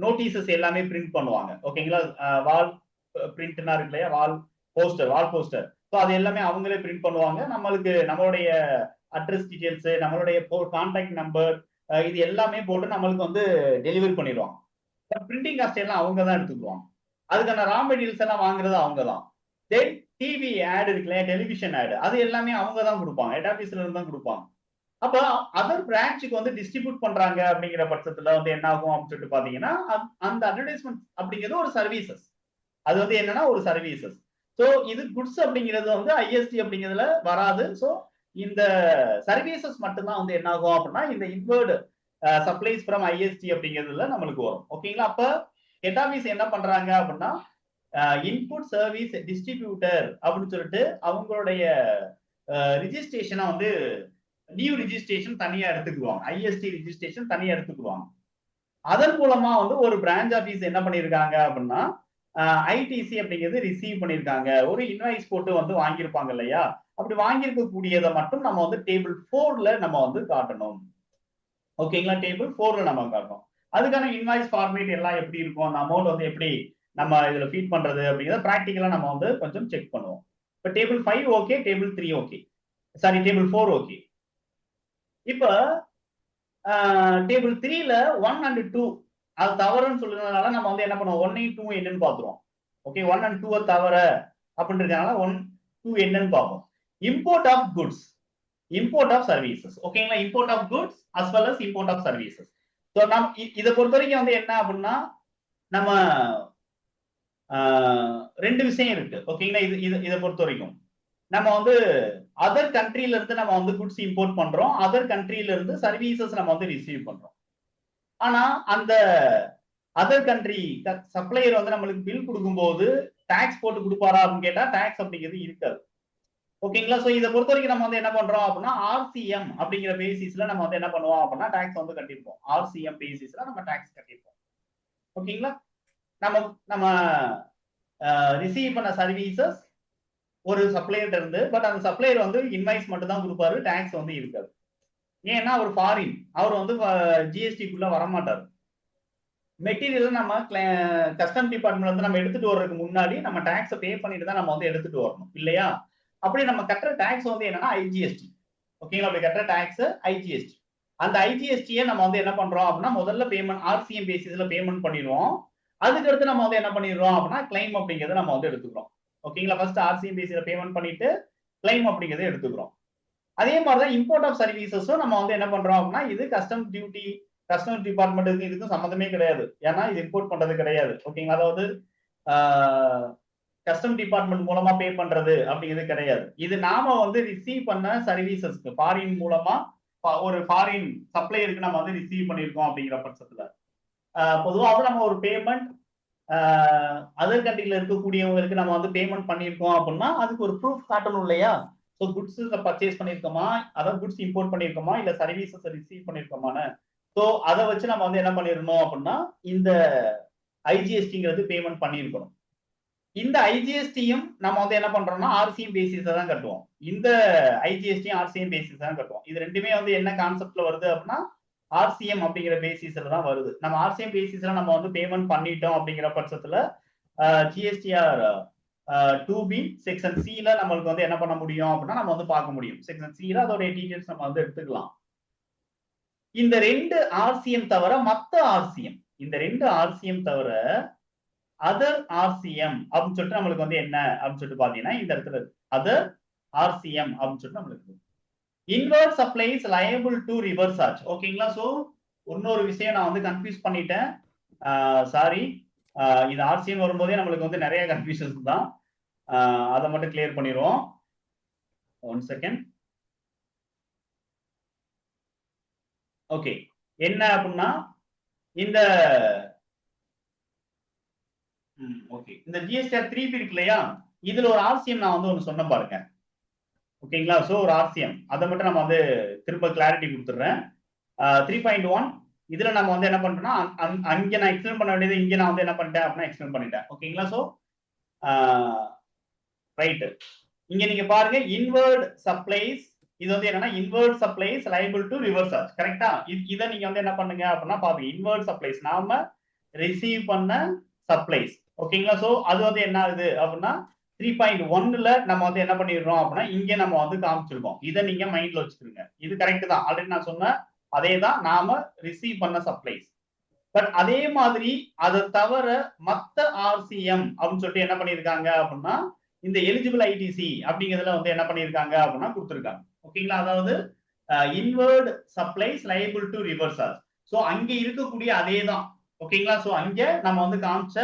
நோட்டீசஸ் எல்லாமே பிரிண்ட் பண்ணுவாங்க, ஓகேங்களா? வால் பிரிண்ட்னா இருக்கு இல்லையா, வால் போஸ்டர் ஸோ அது எல்லாமே அவங்களே பிரிண்ட் பண்ணுவாங்க. நம்மளுக்கு நம்மளுடைய அட்ரஸ் டீடைல்ஸ், நம்மளுடைய கான்டாக்ட் நம்பர், இது எல்லாமே போட்டு நம்மளுக்கு வந்து டெலிவரி பண்ணிடுவாங்க. பிரிண்டிங் காஸ்ட் எல்லாம் அவங்க தான் எடுத்துக்குவாங்க. அதுக்கான ரா மெட்டீரியல்ஸ் எல்லாம் வாங்குறது அவங்க தான். தென் டிவி ஆட் இருக்குல்ல, டெலிவிஷன் ஆட், அது எல்லாமே அவங்க தான் கொடுப்பாங்க. ஹெட் ஆபீஸ்ல இருந்து தான் கொடுப்பாங்க. அப்ப அதர் பிரான்ச்சுக்கு வந்து டிஸ்ட்ரிபியூட் பண்றாங்க அப்படிங்கிற பட்சத்துல வந்து என்ன ஆகும் அப்படின்னு சொல்லிட்டு பாத்தீங்கன்னா, அந்த அட்வர்டைஸ்மெண்ட் அப்படிங்கிறது ஒரு சர்வீசஸ். அது வந்து என்னன்னா ஒரு சர்வீசஸ். சோ இது குட்ஸ் அப்படிங்கிறது வந்து ஐஎஸ்டி அப்படிங்கிறதுல வராது. சோ இந்த சர்வீசஸ் மட்டும்தான் வந்து என்ன ஆகும் அப்படின்னா இந்த இன்வர்டு சப்ளைஸ் ஃப்ரம் ஐஎஸ்டி அப்படிங்கிறதுல நம்மளுக்கு வரும். ஓகேங்களா? அப்ப ஹெட் ஆபீஸ் என்ன பண்றாங்க அப்படின்னா இன்புட் சர்வீஸ் டிஸ்ட்ரிபியூட்டர் அப்படின்னு சொல்லிட்டு அவங்களுடைய ரிஜிஸ்ட்ரேஷனை வந்து நியூ ரிஜிஸ்ட்ரேஷன் தனியா எடுத்துக்குவாங்க. ஐஎஸ்டி ரிஜிஸ்ட்ரேஷன் தனியா எடுத்துக்குவாங்க. அதன் மூலமா வந்து ஒரு பிரான்ச் ஆபீஸ் என்ன பண்ணிருக்காங்க அப்படின்னா ஐடிசி அப்படிங்கிறது ரிசீவ் பண்ணிருக்காங்க. ஒரு இன்வாய்ஸ் போட்டு வந்து வாங்கியிருப்பாங்க இல்லையா? அப்படி வாங்கியிருக்கக்கூடியதை மட்டும் நம்ம வந்து டேபிள் 4ல நம்ம வந்து காட்டணும். ஓகேங்களா? டேபிள் 4ல நம்ம காட்டணும். அதுக்கான இன்வாய்ஸ் ஃபார்மேட் எல்லாம் எப்படி இருக்கும், அந்த அமௌண்ட் வந்து எப்படி நம்ம இதுல ஃபீட் பண்றது அப்படிங்கிறத பிராக்டிகலா நம்ம வந்து கொஞ்சம் செக் பண்ணுவோம். இப்போ table 5 okay, table 3 okay, sorry table 4 okay. இப்ப டேபிள் 3ல 1 and 2 அது தவறுன்னு சொல்றதுனால நம்ம வந்து என்ன பண்ணுவோம், 1 2 என்னன்னு பாத்துருவோம். ஓகே, 1 and 2 தவற அப்படின்றதுனால 1 2 என்னன்னு பார்ப்போம். Import of goods, import of services. ஓகேங்களா? Import of goods as well as import of services. So நம் இதை பொறுத்த வரைக்கும் வந்து என்ன அப்படின்னா நம்ம ரெண்டு விஷயம் இருக்கு. ஓகேங்களா? இதை பொறுத்த வரைக்கும் நம்ம வந்து அதர் கண்ட்ரில இருந்து நம்ம வந்து குட்ஸ் இம்போர்ட் பண்றோம், அதர் கண்ட்ரில இருந்து சர்வீசஸ் நம்ம வந்து ரிசீவ் பண்றோம். ஆனா அந்த அதர் கண்ட்ரி சப்ளையர் வந்து நம்மளுக்கு பில் கொடுக்கும்போது டாக்ஸ் போட்டு கொடுப்பாரா அப்படின்னு கேட்டா டாக்ஸ் அப்படிங்கிறது இருக்காது. ஓகேங்களா? சோ இதை பொறுத்த வரைக்கும் நம்ம வந்து என்ன பண்றோம் அப்படின்னா ஆர்சிஎம் அப்படிங்கிற பேசிஸ்ல நம்ம வந்து என்ன பண்ணுவோம் அப்படின்னா டாக்ஸ் வந்து கட்டிருப்போம். ஆர்சிஎம் பேசிஸ்ல நம்ம டாக்ஸ் கட்டிருப்போம். ஓகேங்களா? நம்ம நம்ம ரிசீவ் பண்ண சர்வீசஸ் ஒரு சப்ளையர் இருந்து, பட் அந்த சப்ளையர் வந்து இன்வாய்ஸ் மட்டும் தான் கொடுப்பாரு, டாக்ஸ் வந்து இருக்காது. ஏன்னா அவர் ஃபாரின், அவர் வந்து ஜிஎஸ்டிக்குள்ள வரமாட்டார். மெட்டீரியல் நம்ம கஸ்டம் டிபார்ட்மெண்ட் வந்து நம்ம எடுத்துட்டு வர்றதுக்கு முன்னாடி நம்ம டாக்ஸை பே பண்ணிட்டு தான் நம்ம வந்து எடுத்துட்டு வரணும் இல்லையா? அப்படி நம்ம கட்டுற டாக்ஸ் வந்து என்னன்னா ஐஜிஎஸ்டி. ஓகேங்களா? அப்படி கட்டுற டாக்ஸ் ஐஜிஎஸ்டி. அந்த ஐஜிஎஸ்டியை நம்ம வந்து என்ன பண்றோம் அப்படின்னா முதல்ல பேமெண்ட் ஆர்சிஎம் பேசிஸ்ல பேமெண்ட் பண்ணிடுவோம். அதுக்கடுத்து நம்ம வந்து என்ன பண்ணிடுறோம் அப்படின்னா கிளைம் அப்படிங்கிறத நம்ம வந்து எடுத்துக்கிறோம். ஓகேங்களா? ஃபர்ஸ்ட் ஆர்சிஎம் பேசிஸ்ல பேமெண்ட் பண்ணிட்டு கிளைம் அப்படிங்கிறத எடுத்துக்கிறோம். அதே மாதிரிதான் இம்போர்ட் ஆஃப் சர்வீசஸும் நம்ம வந்து என்ன பண்றோம் அப்படின்னா இது கஸ்டம் டியூட்டி, கஸ்டம்ஸ் டிபார்ட்மெண்ட்டுக்கு இதுக்கும் சம்மந்தமே கிடையாது. ஏன்னா இது இம்போர்ட் பண்றது கிடையாது. ஓகேங்களா? அதாவது கஸ்டம் டிபார்ட்மெண்ட் மூலமா பே பண்றது அப்படிங்கிறது கிடையாது. இது நாம வந்து ரிசீவ் பண்ண சர்வீசஸ்க்கு ஃபாரின் மூலமா ஒரு ஃபாரின் சப்ளையருக்கு நம்ம வந்து ரிசீவ் பண்ணியிருக்கோம் அப்படிங்கிற பட்சத்துல பொதுவாக நம்ம ஒரு பேமெண்ட் அதர் கண்ட்ரில இருக்கக்கூடியவங்களுக்கு நம்ம வந்து பேமெண்ட் பண்ணியிருக்கோம் அப்படின்னா அதுக்கு ஒரு ப்ரூஃப் காட்டணும் இல்லையா? ஸோ குட்ஸ் பர்ச்சேஸ் பண்ணியிருக்கோமா, அதாவது குட்ஸ் இம்போர்ட் பண்ணியிருக்கோமா, இல்ல சர்வீசஸ் ரிசீவ் பண்ணியிருக்கோமான்னு. ஸோ அதை வச்சு நம்ம வந்து என்ன பண்ணிருக்கணும் அப்படின்னா இந்த ஐஜிஎஸ்டிங்கிறது பேமெண்ட் பண்ணியிருக்கணும். இந்த ஐஜிஎஸ்டியும் நம்ம வந்து என்ன பண்றோம்னா ஆர்சிஎம் பேசிஸ் தான் கட்டுவோம். இந்த ஐஜிஎஸ்டியும் ஆர்சிஎம் பேசிஸ் தான் கட்டுவோம். இது ரெண்டுமே வந்து என்ன கான்செப்ட்ல வருது அப்படின்னா ஆர்சிஎம் அப்படிங்கிற பேசிஸ்ல தான் வருது. நம்ம ஆர்சிஎம் பேசிஸ்ல நம்ம வந்து பேமெண்ட் பண்ணிட்டோம் அப்படிங்கிற பட்சத்துல ஜிஎஸ்டிஆர் 2B செக்ஷன் சில நம்மளுக்கு வந்து என்ன பண்ண முடியும் அப்படின்னா நம்ம வந்து பார்க்க முடியும். செக்ஷன் சில அதோட டீடைல்ஸ் நம்ம வந்து எடுத்துக்கலாம். இந்த ரெண்டு ஆர்சிஎம் தவிர மத்த ஆர்சிஎம், இந்த ரெண்டு ஆர்சிஎம் தவிர அதர் ஆர்சிஎம் அப்படின்னு சொல்லிட்டு நம்மளுக்கு வந்து என்ன அப்படின்னு சொல்லிட்டு பாத்தீங்கன்னா இந்த இடத்துல அதர் ஆர்சிஎம் அப்படின்னு சொல்லிட்டு நம்மளுக்கு inward supplies liable to reverse charge. ஓகேங்களா? சோ இன்னொரு விஷயம் நான் வந்து கன்ஃபியூஸ் பண்ணிட்டேன், சாரி. இது ஆர்சிஎம் வரும்போதே நம்மளுக்கு வந்து நிறைய கன்ஃபியூஷன்ஸ் தான், அதை மட்டும் கிளியர் பண்ணிடுவோம். 1 செகண்ட். ஓகே, என்ன அப்படின்னா இந்த ஓகே இந்த ஜிஎஸ்டிஆர் 3B இருக்கு இல்லையா, இதுல ஒரு ஆர்சிஎம் நான் வந்து ஒன்று சொன்ன பாருங்க. ஓகேங்களா? சோ ஒரு ஆர்சிஎம் அதை மட்டும் நம்ம வந்து திரும்ப கிளாரிட்டி கொடுத்துடுறேன். 3.1 இதுல நம்ம வந்து என்ன பண்றோம்னா அங்க நான் எக்ஸ்பிளைன் பண்ண வேண்டியது இங்க நான் வந்து என்ன பண்ணிட்டேன் அப்படின்னா எக்ஸ்பிளைன் பண்ணிட்டேன். ஓகேங்களா? சோ ரைட், இங்க நீங்க பாருங்க இன்வர்ட் சப்ளைஸ், இது வந்து என்னன்னா inward supplies liable to reverse charge. கரெக்டா? இதை நீங்க வந்து என்ன பண்ணுங்க அப்படின்னா பாருங்க இன்வர்ட் சப்ளைஸ் நாம ரிசீவ் பண்ண சப்ளைஸ். ஓகேங்களா? சோ அது வந்து என்ன ஆகுது அப்படின்னா 3.1ல நம்ம வந்து என்ன பண்ணிடுறோம் அப்படின்னா இங்க நம்ம வந்து காமிச்சிருக்கோம். இதை நீங்க மைண்ட்ல வச்சுக்கிறீங்க. இது கரெக்ட் தான். ஆல்ரெடி நான் சொன்ன அதே தான் நாம ரிசீவ் பண்ண சப்ளைஸ். பட் அதே மாதிரி அதை தவிர மத்த ஆர்சிஎம் அப்படின்னு சொல்லிட்டு என்ன பண்ணிருக்காங்க அப்படின்னா இந்த எலிஜிபிள் ஐடிசி அப்படிங்கிறதுல வந்து என்ன பண்ணிருக்காங்க அப்படின்னா கொடுத்துருக்காங்க. ஓகேங்களா? அதாவது inward supplies liable to reverse charge. So அங்க இருக்கக்கூடிய அதே தான். ஓகேங்களா? ஸோ அங்க நம்ம வந்து காமிச்ச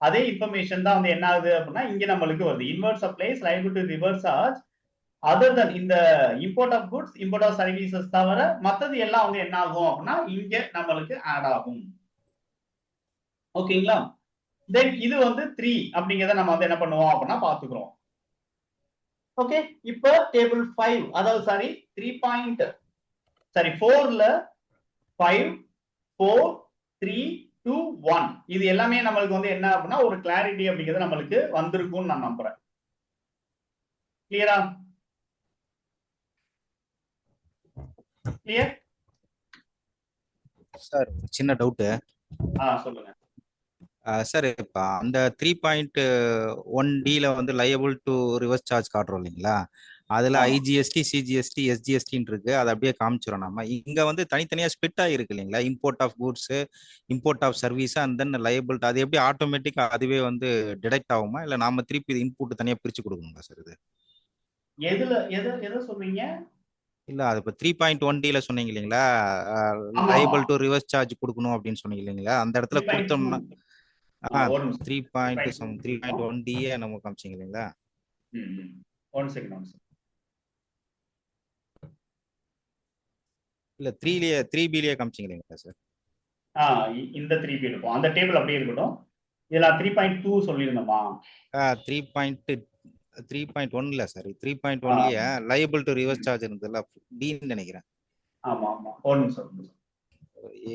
அதே இன்ஃபர்மேஷன் தான் வந்து என்ன ஆகுது அப்படின்னா இங்க நம்மளுக்கு வருது. Inward supplies liable to reverse charge other then இந்த import of goods import of services தவிர மத்தது எல்லாம் வந்து என்ன ஆகும் அப்படின்னா இங்க நம்மளுக்கு ஆட் ஆகும். ஓகேங்களா? தென் இது வந்து 3 அப்படிங்கறத நம்ம வந்து என்ன பண்ணுவோம் அப்படின்னா பாத்துக்கிறோம். ஓகே, இப்போ டேபிள் 5 அதாவது சாரி 4ல 5 4 3 2 1 இது எல்லாமே நம்மளுக்கு வந்து என்ன அப்படின்னா ஒரு கிளாரிட்டி அப்படிங்கிறது நம்மளுக்கு வந்திருக்கும்னு நான் நம்புறேன். கிளியரா? Clear sir? சின்ன டவுட் சொல்லுங்க சார். இப்போ அந்த 3.1Dல வந்து லயபிள் டு ரிவர்ஸ் சார்ஜ் காட்டுறோம் இல்லைங்களா? அதுல ஐஜிஎஸ்டி சிஜிஎஸ்டி எஸ்ஜிஎஸ்டின்னு இருக்கு. அதை அப்படியே காமிச்சிடும். நம்ம இங்க வந்து தனித்தனியா ஸ்பிட் ஆகிருக்கு இல்லைங்களா? Import of goods import of service and then liable. அது எப்படி ஆட்டோமேட்டிக்கா அதுவே வந்து டிடெக்ட் ஆகுமா இல்லை நாம திருப்பி இன்புட் தனியா பிரிச்சு கொடுக்கணுங்களா சார்? இது எதுல எதை சொல்றீங்க? இல்ல அது இப்போ 3.1Dல சொன்னீங்க இல்லைங்களா? லயபிள் டு ரிவர்ஸ் சார்ஜ் கொடுக்கணும் அப்படின்னு சொன்னீங்க இல்லைங்களா? அந்த இடத்துல கொடுத்தோம்னா 3.1D நம்ம காமிச்சிங்க இல்லைங்களா? One second. இல்ல 3Bலயே காமிச்சிங்க இல்லைங்களா சார்? இந்த 3B இருக்கும். அந்த டேபிள் அப்படியே இருக்கட்டும். இதுல 3.2 சொல்லிருந்தோமா? 3.1 சார். 3.1லயே லயபிள் டு ரிவர்ஸ் சார்ஜ் இருந்ததுல டின்னு நினைக்கிறேன். ஆமா ஆமா, ஒரு நிமிஷம்.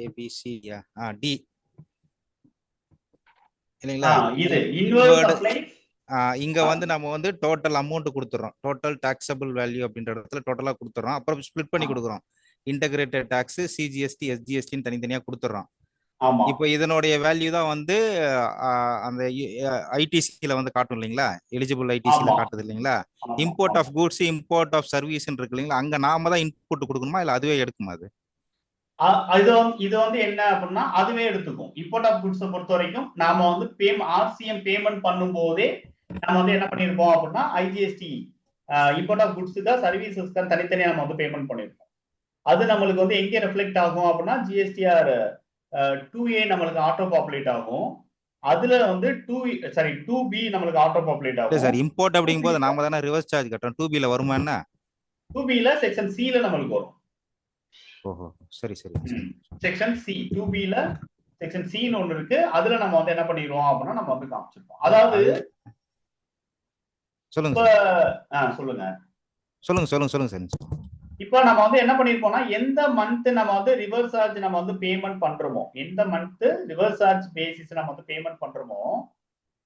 ஏபிசி டி இல்லைங்களா? இது இன்வர்ட் சப்ளைஸ். இங்க வந்து நம்ம வந்து டோட்டல் அமௌண்ட் கொடுத்துறோம். டோட்டல் டாக்ஸபிள் வேல்யூ அப்படின்ற இடத்துல டோட்டலா கொடுத்துறோம். அப்புறம் ஸ்பிளிட் பண்ணி கொடுக்குறோம். இன்டகிரேட்டட் டாக்ஸ் சிஜிஎஸ்டி எஸ்ஜிஎஸ்டின்னு தனித்தனியா கொடுத்துறோம். இப்போ இதனுடைய வேல்யூ தான் வந்து அந்த ஐடிசில வந்து காட்டும் இல்லைங்களா? எலிஜிபிள் ஐடிசில காட்டுது இல்லைங்களா? Import of goods import of service இருக்கு இல்லைங்களா? அங்க நாம தான் இன்புட் கொடுக்கணுமா இல்ல அதுவே எடுக்குமா? இது வந்து என்ன அப்படின்னா அதுவே எடுத்துக்கும். இம்போர்ட் ஆஃப் குட்ஸ் பொறுத்த வரைக்கும் நாம வந்து ஆர்சிஎம் பேமெண்ட் பண்ணும் போதே நம்ம வந்து என்ன பண்ணிருப்போம் அப்படின்னா ஐஜிஎஸ்டி இம்போர்ட் ஆஃப் குட்ஸுக்கா சர்வீசஸ்க்கு தனித்தனியா நம்ம வந்து பேமெண்ட் பண்ணிருப்போம். அது நம்மளுக்கு வந்து எங்க ரெஃப்ளெக்ட் ஆகும் அப்படின்னா ஜிஎஸ்டிஆர் 2A நம்மளுக்கு ஆட்டோ பாப்புலேட் ஆகும். அதுல வந்து 2B நம்மளுக்கு ஆட்டோ பாப்புலேட் ஆகும். சார் இம்போர்ட் அப்படிங்கும்போது நாம தானே ரிவர்ஸ் சார்ஜ் கட்டறோம். 2Bல வருமா என்ன? 2Bல செக்ஷன் Cல நம்மளுக்கு வரும். ஓஹோ, சரி சரி. செக்ஷன் C 2Bல செக்ஷன் Cன்னு ஒன்னு இருக்கு. அதுல நம்ம வந்து என்ன பண்ணிடுவோம் அப்படின்னா நம்ம வந்து காமிச்சிருப்போம். அதாவது சொல்லுங்க சொல்லுங்க சார். இப்போ நம்ம வந்து என்ன பண்ணிருப்போம்னா எந்த மந்த் நம்ம வந்து ரிவர்ஸ் சார்ஜ் நம்ம வந்து பேமெண்ட் பண்றோமோ, எந்த மந்த் ரிவர்ஸ் சார்ஜ் பேசிஸ் நம்ம வந்து பேமெண்ட் பண்றோமோ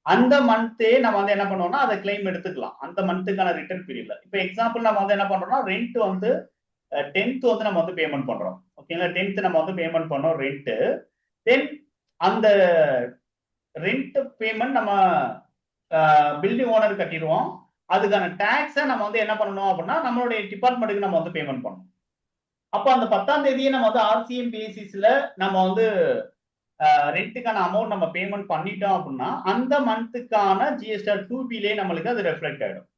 அந்த மந்தே நம்ம வந்து என்ன பண்ணுவோம்னா அதை கிளைம் எடுத்துக்கலாம். அந்த மந்த்துக்கான ரிட்டர்ன் பீரியட்ல. இப்போ எக்ஸாம்பிள் நம்ம வந்து என்ன பண்றோம்னா ரெண்ட் வந்து 10th வந்து நம்ம வந்து பேமெண்ட் பண்றோம். ஓகேங்களா? 10th நம்ம வந்து பேமெண்ட் பண்ணோம் ரெண்ட். தென் அந்த ரெண்ட் பேமெண்ட் நம்ம பில்டிங் ஓனர் கட்டிடுவோம். அதுக்கான டாக்ஸை நம்ம வந்து என்ன பண்ணணும் அப்படின்னா நம்மளுடைய டிபார்ட்மெண்ட்டுக்கு நம்ம வந்து பேமெண்ட் பண்ணணும். அப்போ அந்த 10ஆம் தேதியே நம்ம வந்து ஆர்சிஎம் பேசிஸ்ல நம்ம வந்து ரெண்ட்டுக்கான அமௌண்ட் நம்ம பேமெண்ட் பண்ணிட்டோம் அப்படின்னா அந்த மந்த்துக்கான ஜிஎஸ்டிஆர் 2Bலயே நம்மளுக்கு அது ரெஃப்ளெக்ட் ஆயிடும்.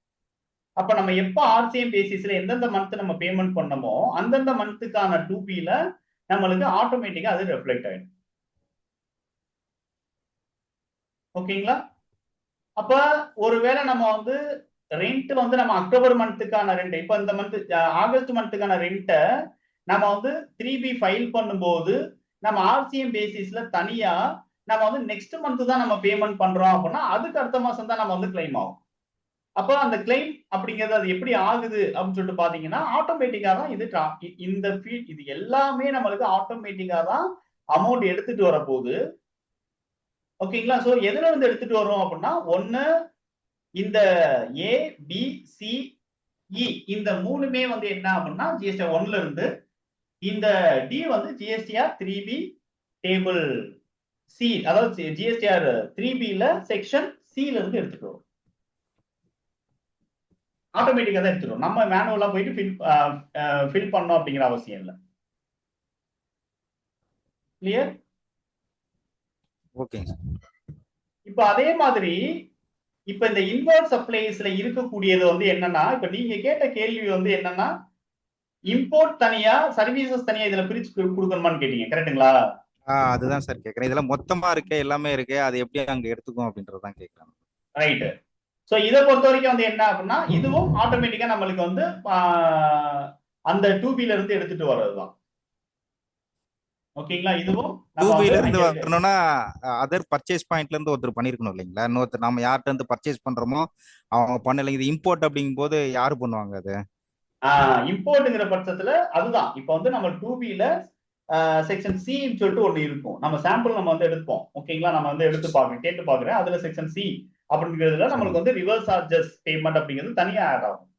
அப்ப நம்ம எப்ப ஆர்சிஎம் பேசிஸ்ல எந்தெந்த மந்த் நம்ம பேமெண்ட் பண்ணமோ அந்தந்த மந்த்துக்கான 2Bல நம்மளுக்கு ஆட்டோமேட்டிக்கா அது ரெஃப்ளெக்ட் ஆயிடும். ஓகேங்களா? அப்ப ஒருவேளை நம்ம வந்து ரெண்ட் வந்து நம்ம அக்டோபர் மந்த்துக்கான ரெண்ட், இப்ப இந்த மந்த் ஆகஸ்ட் மந்த்துக்கான ரெண்ட்டை நம்ம வந்து 3B ஃபைல் பண்ணும்போது நம்ம ஆர்சிஎம் பேசிஸ்ல தனியா நம்ம வந்து நெக்ஸ்ட் மந்த் தான் நம்ம பேமெண்ட் பண்றோம் அப்படின்னா அதுக்கு அடுத்த மாசம் தான் நம்ம வந்து கிளைம் ஆகும். அப்போ அந்த கிளைம் அப்படிங்கிறது அது எப்படி ஆகுது அப்படின்னு சொல்லிட்டு பாத்தீங்கன்னா ஆட்டோமேட்டிக்கா தான் இந்த ஃபீல்ட் இது எல்லாமே நம்மளுக்கு ஆட்டோமேட்டிக்கா தான் அமௌண்ட் எடுத்துட்டு வர போகுது. ஓகேங்களா? சோ எதுல இருந்து எடுத்துட்டு வரும் அப்படின்னா ஒன்னு இந்த ABCE இந்த மூணுமே வந்து என்ன அப்படின்னா ஜிஎஸ்டிஆர் 1ல இருந்து, இந்த டி வந்து ஜிஎஸ்டிஆர் 3B டேபிள் சி அதாவது ஜிஎஸ்டிஆர் 3Bல செக்ஷன் Cல இருந்து எடுத்துட்டு வரும். ஆட்டோமேட்டிக்கா தான் எடுத்துரும். நம்ம மேனுவலா போயிட்டு ஃபில் பண்ணணும் அப்படிங்கிற அவசியம் இல்லை. கிளியர்? ஓகேங்க. இப்ப அதே மாதிரி இப்ப இந்த இன்வெர்ட் சப்ளைஸ்ல இருக்கக்கூடியது வந்து என்னன்னா, இப்ப நீங்க கேட்ட கேள்வி வந்து என்னன்னா, இம்போர்ட் தனியா சர்வீசஸ் தனியா இதுல பிரிச்சு கொடுக்கணுமான்னு கேட்டீங்க. கரெக்ட்டுங்களா? அதுதான் சார் கேக்குறேன். இதெல்லாம் மொத்தமா இருக்கே, எல்லாமே இருக்கு, அது எப்படி அங்க எடுத்துக்கும் அப்படின்றதான் கேக்குறேன். ரைட். சோ இதை பொறுத்த வரைக்கும் வந்து என்ன அப்படின்னா, இதுவும் ஆட்டோமேட்டிக்கா நம்மளுக்கு வந்து அந்த 2B இருந்து எடுத்துட்டு வர்றதுதான். ஓகேங்களா? இதுவும் நம்ம 2B வந்து இருந்து வரணும்னா அதர் பர்ச்சேஸ் பாயிண்ட்ல இருந்து ஒருத்தர் பண்ணிருக்கணும் இல்லைங்களா? இன்னொருத்தர் நம்ம யார்கிட்ட இருந்து பர்ச்சேஸ் பண்றோமோ அவங்க பண்ணல. இது இம்போர்ட் அப்படிங்கும் போது யாரு பண்ணுவாங்க அது? இம்போர்ட்ங்கிற பட்சத்துல அதுதான். இப்ப வந்து நம்ம 2Bல செக்ஷன் சின்னு சொல்லிட்டு ஒண்ணு இருக்கும். நம்ம சாம்பிள் நம்ம வந்து எடுப்போம். ஓகேங்களா? நம்ம வந்து எடுத்து பாக்குறேன், கேட்டு பாக்குறேன். அதுல செக்ஷன் சி அப்படிங்கிறதுல நம்மளுக்கு வந்து ரிவர்ஸ் சார்ஜஸ் பேமெண்ட் அப்படிங்கிறது தனியா ஆட் ஆகும்.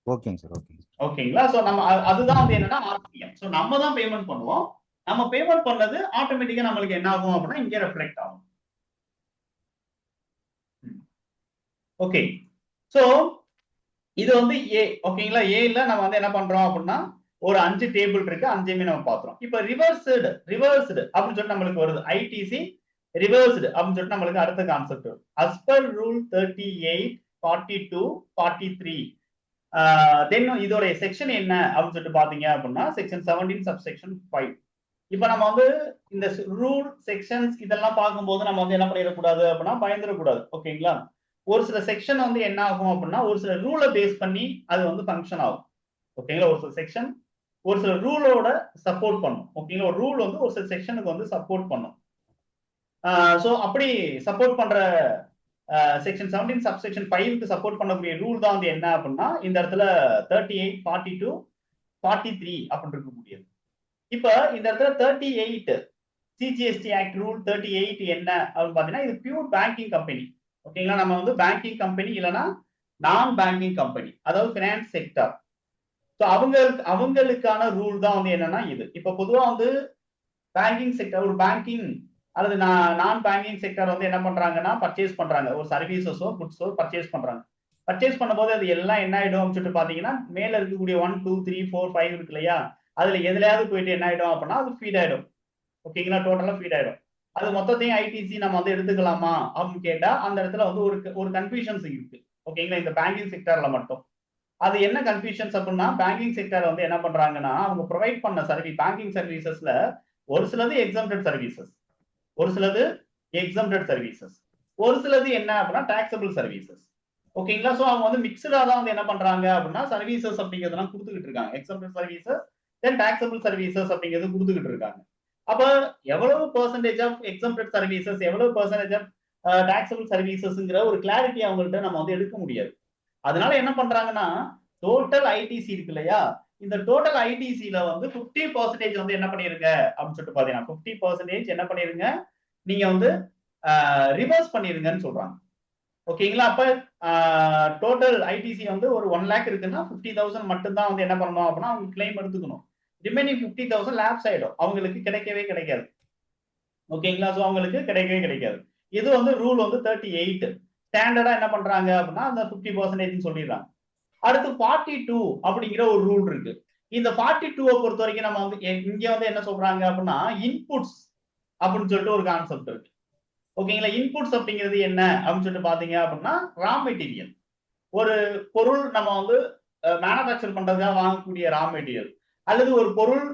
ஓகேங்க சார். ஓகே. ஓகேங்களா? சோ நம்ம அதுதான் வந்து என்னன்னா ஆர்பிஎம். சோ நம்ம தான் பேமெண்ட் பண்ணுவோம். நம்ம பேமெண்ட் பண்ணது ஆட்டோமேட்டிக்கா நம்மளுக்கு என்ன ஆகும் அப்படின்னா இங்க ரெஃப்ளெக்ட் ஆகும். ஓகே. சோ இது வந்து ஏ. ஓகேங்களா? ஏல நம்ம வந்து என்ன பண்றோம் அப்படின்னா ஒரு 5 டேபிள் இருக்கு. 5மே நம்ம பாக்குறோம். இப்ப ரிவர்ஸ்டு அப்படின்னு சொல்லிட்டு நம்மளுக்கு வருது. ஐடிசி ரிவர்ஸ்டு அப்படின்னு சொல்லிட்டு நம்மளுக்கு அடுத்த கான்செப்ட் வரும். அஸ் பர் ரூல் 38, 42, 43 தென் இதோட செக்ஷன் என்ன அப்படின்னு சொல்லிட்டு பாத்தீங்க அப்படின்னா செக்ஷன் 17 சப்செக்ஷன் 5. இப்ப நம்ம வந்து இந்த ரூல் செக்ஷன்ஸ் இதெல்லாம் பார்க்கும்போது நம்ம வந்து என்ன பண்ணிடக்கூடாது அப்படின்னா பயந்துடக்கூடாது. ஓகேங்களா? ஒரு சில செக்ஷன் வந்து என்ன ஆகும் அப்படின்னா ஒரு சில ரூலை பேஸ் பண்ணி அது வந்து ஃபங்க்ஷன் ஆகும். ஓகேங்களா? ஒரு சில செக்ஷன் ஒரு சில ரூலோட சப்போர்ட் பண்ணும். ஓகேங்களா? ஒரு ரூல் வந்து ஒரு சில செக்ஷனுக்கு வந்து சப்போர்ட் பண்ணும். சோ அப்படி சப்போர்ட் பண்ற செக்ஷன் 17 சப்செக்ஷன் 5க்கு சப்போர்ட் பண்ணக்கூடிய ரூல் தான் வந்து என்ன அப்படின்னா இந்த இடத்துல 38, 42, 43 அப்படின்னு இருக்கக்கூடியது. இப்ப இந்த இடத்துல 38 சிஜிஎஸ்டி ஆக்ட் ரூல் 38 என்ன அப்படின்னு பாத்தீங்கன்னா இது பியூர் பேங்கிங் கம்பெனி. ஓகேங்களா? நம்ம வந்து பேங்கிங் கம்பெனி இல்லைன்னா நான் பேங்கிங் கம்பெனி, அதாவது பினான்ஸ் செக்டர். ஸோ அவங்களுக்கான ரூல் தான் வந்து என்னன்னா இது. இப்ப பொதுவா வந்து பேங்கிங் செக்டர் ஒரு பேங்கிங் அல்லது நான் பேங்கிங் செக்டர் வந்து என்ன பண்றாங்கன்னா பர்ச்சேஸ் பண்றாங்க. ஒரு சர்வீசஸோ குட்ஸோ பர்ச்சேஸ் பண்றாங்க. பர்ச்சேஸ் பண்ணும்போது அது எல்லாம் என்ன ஆயிடும் சொல்லிட்டு பாத்தீங்கன்னா மேல இருக்கக்கூடிய 1, 2, 3, 4, 5 இருக்கு இல்லையா? அதுல எதுலயாவது போயிட்டு என்ன ஆயிடும் அப்படின்னா அது ஃபீட் ஆயிடும். ஓகேங்களா? டோட்டலா ஃபீட் ஆயிடும். அது மொத்தத்தையும் ஐடிசி நம்ம வந்து எடுத்துக்கலாமா அப்படின்னு கேட்டா அந்த இடத்துல வந்து ஒரு கன்ஃபியூஷன்ஸ் இருக்கு. ஓகேங்களா? இந்த பேங்கிங் செக்டர்ல மட்டும் அது என்ன கன்ஃபியூஷன்ஸ் அப்படின்னா பேங்கிங் செக்டர் வந்து என்ன பண்றாங்கன்னா அவங்க ப்ரொவைட் பண்ண பேங்கிங் சர்வீசஸ்ல ஒரு சிலது எக்ஸம்ப்டட் சர்வீசஸ், ஒரு சிலது எக்ஸம்ப்டட் சர்வீசஸ், ஒரு சிலது என்ன அப்படின்னா டாக்ஸபிள் சர்வீசஸ். ஓகேங்களா? சோ அவங்க வந்து மிக்சடா தான் வந்து என்ன பண்றாங்க அப்படின்னா சர்வீசஸ் அப்படிங்கிறதெல்லாம் கொடுத்துக்கிட்டு இருக்காங்க. எக்ஸம்ப்டட் சர்வீசஸ் தென் டாக்ஸபிள் சர்வீசஸ் அப்படிங்கிறது கொடுத்துக்கிட்டு இருக்காங்க. அப்ப எவ்வளவு பெர்சன்டேஜ் ஆஃப் எக்ஸம்ப்டட் சர்வீசஸ் எவ்வளவு பெர்சன்டேஜ் ஆஃப் டாக்ஸபிள் சர்வீசஸ்ங்கிற ஒரு கிளாரிட்டி அவங்கள்ட்ட நம்ம வந்து எடுக்க முடியாது. அதனால என்ன பண்றாங்கன்னா டோட்டல் ஐடிசி இருக்கு இல்லையா? இந்த டோட்டல் ஐடிசில வந்து 50% வந்து என்ன பண்ணிருங்க அப்படின்னு சொல்லிட்டு பாத்தீங்கன்னா 50% என்ன பண்ணிருங்க நீங்க வந்து ரிவர்ஸ் பண்ணிருங்கன்னு சொல்றாங்க. ஓகேங்களா? அப்ப டோட்டல் ஐடிசி வந்து ஒரு 1 லேக் இருக்குன்னா 50,000 மட்டும் தான் வந்து என்ன பண்ணணும் அப்படின்னா அவங்க கிளைம் எடுத்துக்கணும். ரிமைனிங் 50,000 லேப்ஸ் ஆயிடும். அவங்களுக்கு கிடைக்கவே கிடைக்காது. ஓகேங்களா? சோ அவங்களுக்கு கிடைக்கவே கிடைக்காது. இது வந்து ரூல் வந்து 38 ஸ்டாண்டர்டா என்ன பண்றாங்க அப்படின்னா அந்த 50% சொல்லிடுறாங்க. அடுத்து 42 அப்படிங்கிற ஒரு ரூல் இருக்கு. இந்த 42 பொறுத்த வரைக்கும் நம்ம வந்து இங்க வந்து என்ன சொல்றாங்க அப்படின்னா இன்புட்ஸ் அப்படின்னு சொல்லிட்டு ஒரு கான்செப்ட் இருக்கு. ஓகேங்களா? இன்புட்ஸ் அப்படிங்கிறது என்ன அப்படின்னு சொல்லிட்டு பாத்தீங்க அப்படின்னா ரா மெட்டீரியல். ஒரு பொருள் நம்ம வந்து மேனுஃபேக்சர் பண்றதுக்காக வாங்கக்கூடிய ரா மெட்டீரியல் அல்லது ஒரு பொருள்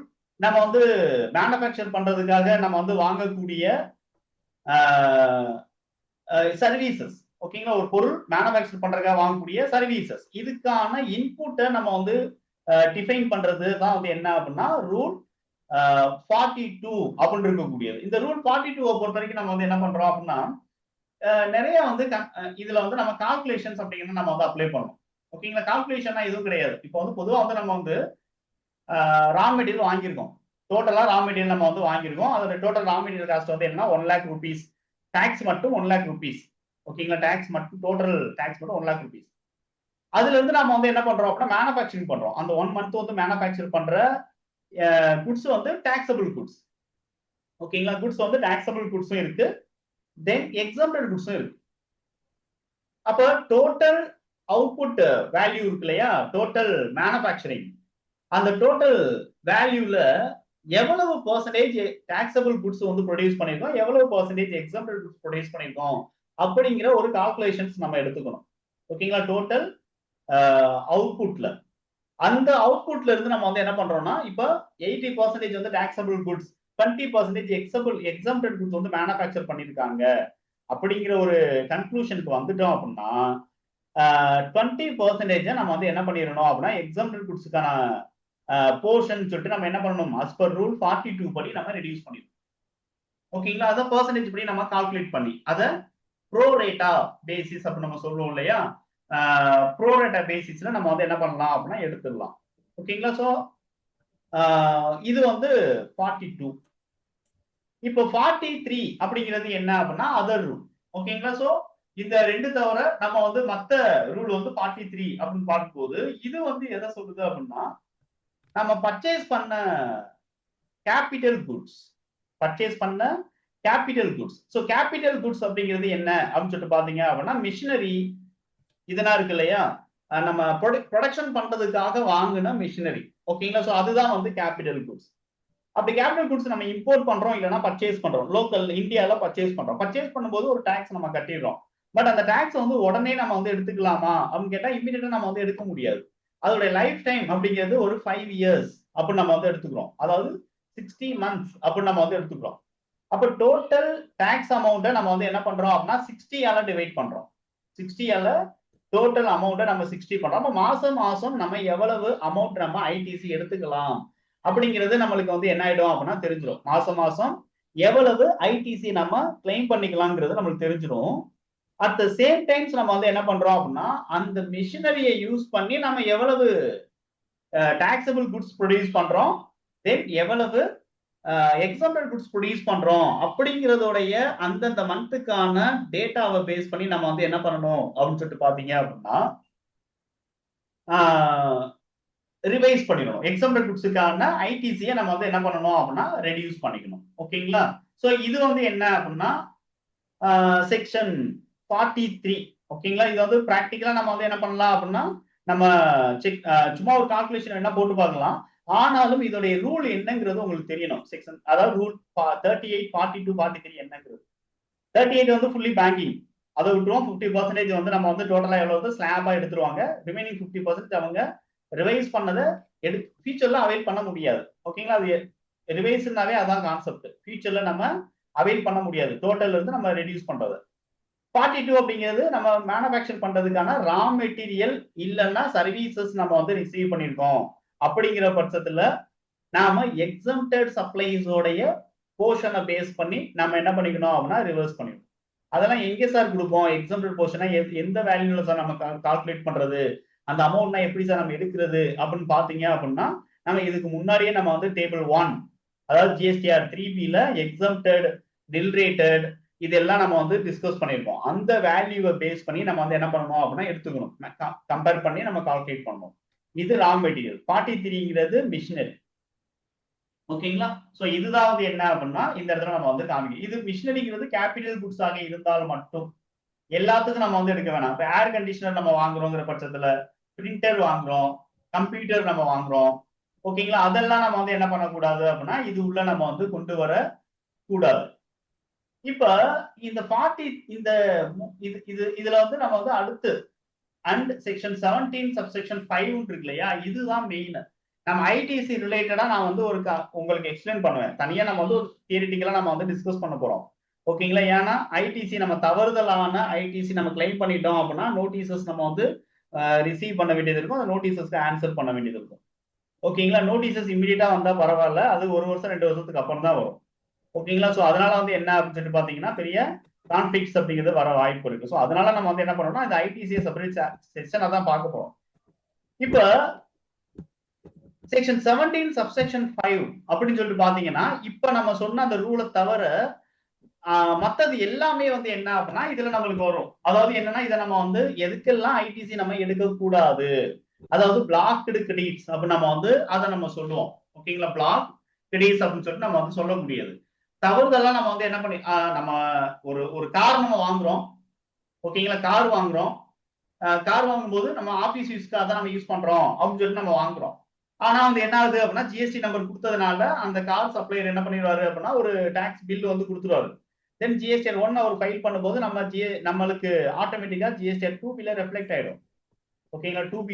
நம்ம வந்து மேனுஃபேக்சர் பண்றதுக்காக நம்ம வந்து வாங்கக்கூடிய சர்வீசஸ். ஓகேங்களா? ஒரு பொருள் மேனுஃபேக்சர் பண்றதுக்காக வாங்கக்கூடிய சர்வீசஸ் இதுக்கான இன்புட்டை நம்ம வந்து டிஃபைன் பண்றது தான் வந்து என்ன அப்படின்னா ரூல் 42 அப்படின்னு இருக்கக்கூடியது. இந்த ரூல் 42 பொறுத்த வரைக்கும் நம்ம வந்து என்ன பண்றோம் அப்படின்னா நிறைய வந்து இதுல வந்து நம்ம கால்குலேஷன்ஸ் அப்படிங்கிறது நம்ம வந்து அப்ளை பண்ணணும். ஓகேங்களா? கால்குலேஷனா எதுவும் கிடையாது. இப்போ வந்து பொதுவா வந்து நம்ம வந்து ரா மெட்டீரியல் வாங்கியிருக்கோம். டோட்டலா ரா மெட்டீரியல் நம்ம வந்து வாங்கியிருக்கோம். அதோட டோட்டல் ரா மெட்டீரியல் காஸ்ட் வந்து என்ன 1 லேக் ருபீஸ். டாக்ஸ் மட்டும் 1 லேக் ருபீஸ். ஓகேங்களா? டாக்ஸ் மட்டும் டோட்டல் டாக்ஸ் மட்டும் 1 லேக் ருபீஸ். அதுல இருந்து நம்ம வந்து என்ன பண்றோம் அப்படின்னா மேனுஃபேக்சரிங் பண்றோம். அந்த 1 மந்த் வந்து மேனுஃபேக்சர் பண்ற குட்ஸ் வந்து டாக்ஸபிள் குட்ஸ். ஓகேங்களா? குட்ஸ் வந்து டாக்ஸபிள் குட்ஸும் இருக்கு. தென் எக்ஸம்ப்டட் குட்ஸும் இருக்கு. அப்ப டோட்டல் அவுட்புட் வேல்யூ இருக்கு இல்லையா, டோட்டல் மேனுஃபேக்சரிங், அந்த டோட்டல் வேல்யூல எவ்வளவு பெர்சன்டேஜ் டாக்ஸபிள் குட்ஸ் வந்து ப்ரொடியூஸ் பண்ணிருக்கோம், எவ்வளவு பெர்சன்டேஜ் எக்ஸாம்பிள் குட்ஸ் ப்ரொடியூஸ் பண்ணிருக்கோம் அப்படிங்கிற ஒரு கால்குலேஷன்ஸ் நம்ம எடுத்துக்கணும். ஓகேங்களா, டோட்டல் அவுட்புட்ல. அந்த அவுட்புட்ல இருந்து நம்ம வந்து என்ன பண்றோம்னா, இப்ப 80% வந்து டாக்ஸபிள் குட்ஸ், 20% எக்ஸாம்பிள் குட்ஸ் வந்து மேனுஃபேக்சர் பண்ணிருக்காங்க அப்படிங்கிற ஒரு கன்க்ளூஷனுக்கு வந்துட்டோம் அப்படின்னா, 20% நம்ம வந்து என்ன பண்ணிடணும் அப்படின்னா எக்ஸாம்பிள் குட்ஸுக்கான போர்ஷன் சொல்லிட்டு நம்ம என்ன பண்ணணும், as per rule 42 படி நம்ம ரெடியூஸ் பண்ணிடணும். ஓகேங்களா, அதை பெர்சன்டேஜ் படி நம்ம கால்குலேட் பண்ணி அதை ப்ரோரேட்டா பேசிஸ் அப்படின்னு நம்ம சொல்லுவோம் இல்லையா, ப்ரோரேட்டா பேசிஸ்ல நம்ம வந்து என்ன பண்ணலாம் அப்படின்னா எடுத்துடலாம். ஓகேங்களா, ஸோ இது வந்து 42. இப்போ 43 அப்படிங்கிறது என்ன அப்படின்னா அதர் ரூல். ஓகேங்களா, ஸோ இந்த ரெண்டு தவிர நம்ம வந்து மத்த ரூல் வந்து 43 அப்படின்னு பார்க்கும்போது இது வந்து எதை சொல்லுது அப்படின்னா, நம்ம பர்ச்சேஸ் பண்ண கேபிட்டல் குட்ஸ், பர்ச்சேஸ் பண்ண capital goods. So capital goods அப்படிங்கிறது என்ன அப்படின்னு சொல்லிட்டு பாத்தீங்க அப்படின்னா, மிஷினரி இதெல்லாம் இருக்கு இல்லையா, நம்ம ப்ரொடக்ஷன் பண்றதுக்காக வாங்கின மிஷினரி. ஓகேங்களா, ஸோ அதுதான் வந்து கேபிட்டல் குட்ஸ். அப்படி கேபிட்டல் குட்ஸ் நம்ம இம்போர்ட் பண்றோம் இல்லைன்னா பர்ச்சேஸ் பண்றோம், லோக்கல் இந்தியால பர்ச்சேஸ் பண்றோம். பர்ச்சேஸ் பண்ணும்போது ஒரு டாக்ஸ் நம்ம கட்டிடுறோம். பட் அந்த டாக்ஸ் வந்து உடனே நம்ம வந்து எடுத்துக்கலாமா அப்படின்னு கேட்டா இமீடியட்டா நம்ம வந்து எடுக்க முடியாது. அதோட லைஃப் டைம் அப்படிங்கிறது ஒரு 5 years அப்படின்னு நம்ம வந்து எடுத்துக்கிறோம். அதாவது 60 months அப்படின்னு நம்ம வந்து எடுத்துக்கிறோம். அப்ப டோட்டல் டாக்ஸ் அமௌண்ட்டை நம்ம வந்து என்ன பண்றோம் அப்படின்னா 60 டிவைட் பண்றோம். 60 டோட்டல் அமௌண்ட்டை நம்ம 60 பண்றோம். அப்ப மாசம் மாசம் நம்ம எவ்வளவு அமௌண்ட் நம்ம ஐடிசி எடுத்துக்கலாம் அப்படிங்கிறது நம்மளுக்கு வந்து என்ன ஆயிடும் அப்படின்னா தெரிஞ்சிடும். மாசம் மாசம் எவ்வளவு ஐடிசி நம்ம கிளைம் பண்ணிக்கலாம்ங்கிறது நம்மளுக்கு தெரிஞ்சிடும். அட் த சேம் டைம்ஸ் நம்ம வந்து என்ன பண்றோம் அப்படின்னா அந்த மிஷினரியை யூஸ் பண்ணி நம்ம எவ்வளவு டாக்ஸபிள் குட்ஸ் ப்ரொடியூஸ் பண்றோம், தென் எவ்வளவு எக்ஸாம்பிள் குட்ஸ் ப்ரொடியூஸ் பண்றோம் அப்படிங்கிறதோடைய அந்தந்த மந்த்துக்கான டேட்டாவை பேஸ் பண்ணி நம்ம வந்து என்ன பண்ணணும் அப்படின்னு சொல்லிட்டு பாத்தீங்க அப்படின்னா ரிவைஸ் பண்ணிடணும். எக்ஸாம்பிள் குட்ஸுக்கான ஐடிசியை நம்ம வந்து என்ன பண்ணணும் அப்படின்னா ரெடியூஸ் பண்ணிக்கணும். ஓகேங்களா, ஸோ இது வந்து என்ன அப்படின்னா செக்ஷன் 43. ஓகேங்களா, இது வந்து பிராக்டிக்கலா நம்ம வந்து என்ன பண்ணலாம் அப்படின்னா நம்ம செக் சும்மா ஒரு கால்குலேஷன் என்ன போட்டு பார்க்கலாம். ஆனாலும் இதோடைய ரூல் என்னங்கிறது உங்களுக்கு தெரியணும். செக்ஷன் அதாவது ரூல் 38, 42, 43 என்னங்கிறது. 38 வந்து ஃபுல்லி பேங்கிங், அதை விட்டுருவோம். 50% வந்து நம்ம வந்து டோட்டலா எவ்வளவு ஸ்லாபா எடுத்துருவாங்க. ரிமைனிங் 50% அவங்க ரிவைஸ் பண்ணதை ஃபியூச்சர்ல அவைல் பண்ண முடியாது. ஓகேங்களா, அது ரிவைஸ்னாவே அதான் கான்செப்ட். ஃபியூச்சர்ல நம்ம அவைல் பண்ண முடியாது, டோட்டல் இருந்து நம்ம ரெடியூஸ் பண்றது. 42 அப்படிங்கிறது நம்ம மேனுஃபேக்சர் பண்றதுக்கான ரா மெட்டீரியல் இல்லைன்னா சர்வீசஸ் நம்ம வந்து ரிசீவ் பண்ணிருக்கோம் அப்படிங்கிற பட்சத்துல நாம எக்ஸம்டட் சப்ளைஸோடைய போர்ஷனை பேஸ் பண்ணி நம்ம என்ன பண்ணிக்கணும் அப்படின்னா ரிவர்ஸ் பண்ணிக்கணும். அதெல்லாம் எங்க சார் கொடுப்போம், எக்ஸம்டட் போர்ஷனை எந்த வேல்யூல சார் நம்ம கால்குலேட் பண்றது, அந்த அமௌண்ட்னா எப்படி சார் நம்ம எடுக்கிறது அப்படின்னு பாத்தீங்க அப்படின்னா, நம்ம இதுக்கு முன்னாடியே நம்ம வந்து டேபிள் 1 அதாவது ஜிஎஸ்டிஆர் 3Bல எக்ஸம்டட், டில்ரேட்டட் இதெல்லாம் நம்ம வந்து டிஸ்கஸ் பண்ணிருக்கோம். அந்த வேல்யூவை பேஸ் பண்ணி நம்ம வந்து என்ன பண்ணணும் அப்படின்னா எடுத்துக்கணும், கம்பேர் பண்ணி நம்ம கால்குலேட் பண்ணணும். இது ரா மெட்டீரியல். 43ங்கிறது மிஷினரி. ஓகேங்களா, சோ இதுதான் வந்து என்ன அப்படின்னா இந்த இடத்துல நம்ம வந்து காமிக்கணும். இது மிஷினரிங்கிறது கேபிட்டல் குட்ஸ் ஆக இருந்தால் மட்டும், எல்லாத்துக்கும் நம்ம வந்து எடுக்க வேணாம். இப்போ ஏர் கண்டிஷனர் நம்ம வாங்குறோங்கிற பட்சத்துல, பிரிண்டர் வாங்குறோம், கம்ப்யூட்டர் நம்ம வாங்குறோம். ஓகேங்களா, அதெல்லாம் நம்ம வந்து என்ன பண்ணக்கூடாது அப்படின்னா இது உள்ள நம்ம வந்து கொண்டு வர கூடாது. இப்ப இந்த 40 இந்த இதுல வந்து நம்ம வந்து அடுத்து அண்ட் செக்ஷன் 17 சப்செக்ஷன் 5 இருக்கு இல்லையா, இதுதான் மெயின். நம்ம ஐடிசி ரிலேட்டடா நான் வந்து ஒரு உங்களுக்கு எக்ஸ்பிளைன் பண்ணுவேன். தனியா நம்ம வந்து ஒரு தியரிட்டிக்கலா நம்ம வந்து டிஸ்கஸ் பண்ண போறோம். ஓகேங்களா, ஏன்னா ஐடிசி நம்ம தவறுதலான ஐடிசி நம்ம கிளைம் பண்ணிட்டோம் அப்படின்னா நோட்டீசஸ் நம்ம வந்து ரிசீவ் பண்ண வேண்டியது இருக்கும். அந்த நோட்டீசஸ்க்கு ஆன்சர் பண்ண வேண்டியது இருக்கும். ஓகேங்களா, நோட்டீசஸ் இமீடியட்டா வந்தா பரவாயில்ல, அது 1 வருஷம் 2 வருஷத்துக்கு அப்புறம் தான் வரும். ஓகேங்களா, சோ அதனால வந்து என்ன அப்படின்னு சொல்லிட்டு பாத்தீங்கன்னா பெரிய கான்ஃபிளிக்ஸ் அப்படிங்கிறது வர வாய்ப்பு இருக்கு. சோ அதனால நம்ம வந்து என்ன பண்ணோம்னா இந்த ஐடிசி செப்பரேட் செக்ஷனை தான் பார்க்க போறோம். இப்ப செக்ஷன் 17 சப்செக்ஷன் 5 அப்படின்னு சொல்லிட்டு பாத்தீங்கன்னா இப்ப நம்ம சொன்ன அந்த ரூலை தவிர மத்தது எல்லாமே வந்து என்ன அப்படின்னா இதுல நம்மளுக்கு வரும். அதாவது என்னன்னா இதை நம்ம வந்து எதுக்கெல்லாம் ஐடிசி நம்ம எடுக்க கூடாது, அதாவது பிளாக்டு கிரெடிட்ஸ் அப்படின்னு நம்ம வந்து அதை நம்ம சொல்லுவோம். ஓகேங்களா, பிளாக் கிரெடிட்ஸ் அப்படின்னு சொல்லிட்டு நம்ம வந்து சொல்ல முடியாது. தவறுதெல்லாம் நம்ம வந்து என்ன பண்ணி நம்ம ஒரு கார் நம்ம வாங்குறோம். ஓகேங்களா, கார் வாங்குறோம், கார் வாங்கும்போது நம்ம ஆபீஸ் யூஸ்க்காக தான் நம்ம யூஸ் பண்றோம் அப்படின்னு சொல்லிட்டு நம்ம வாங்குறோம். ஆனா வந்து என்ன ஆகுது அப்படின்னா ஜிஎஸ்டி நம்பர் கொடுத்ததுனால அந்த கார் சப்ளையர் என்ன பண்ணிடுவாரு அப்படின்னா ஒரு டாக்ஸ் பில் வந்து கொடுத்துருவாரு. தென் ஜிஎஸ்டிஆர் 1 அவர் ஃபைல் பண்ணும்போது நம்மளுக்கு ஆட்டோமேட்டிக்கா ஜிஎஸ்டிஆர் 2B ரெஃப்ளெக்ட் ஆயிடும். ஓகேங்களா, 2B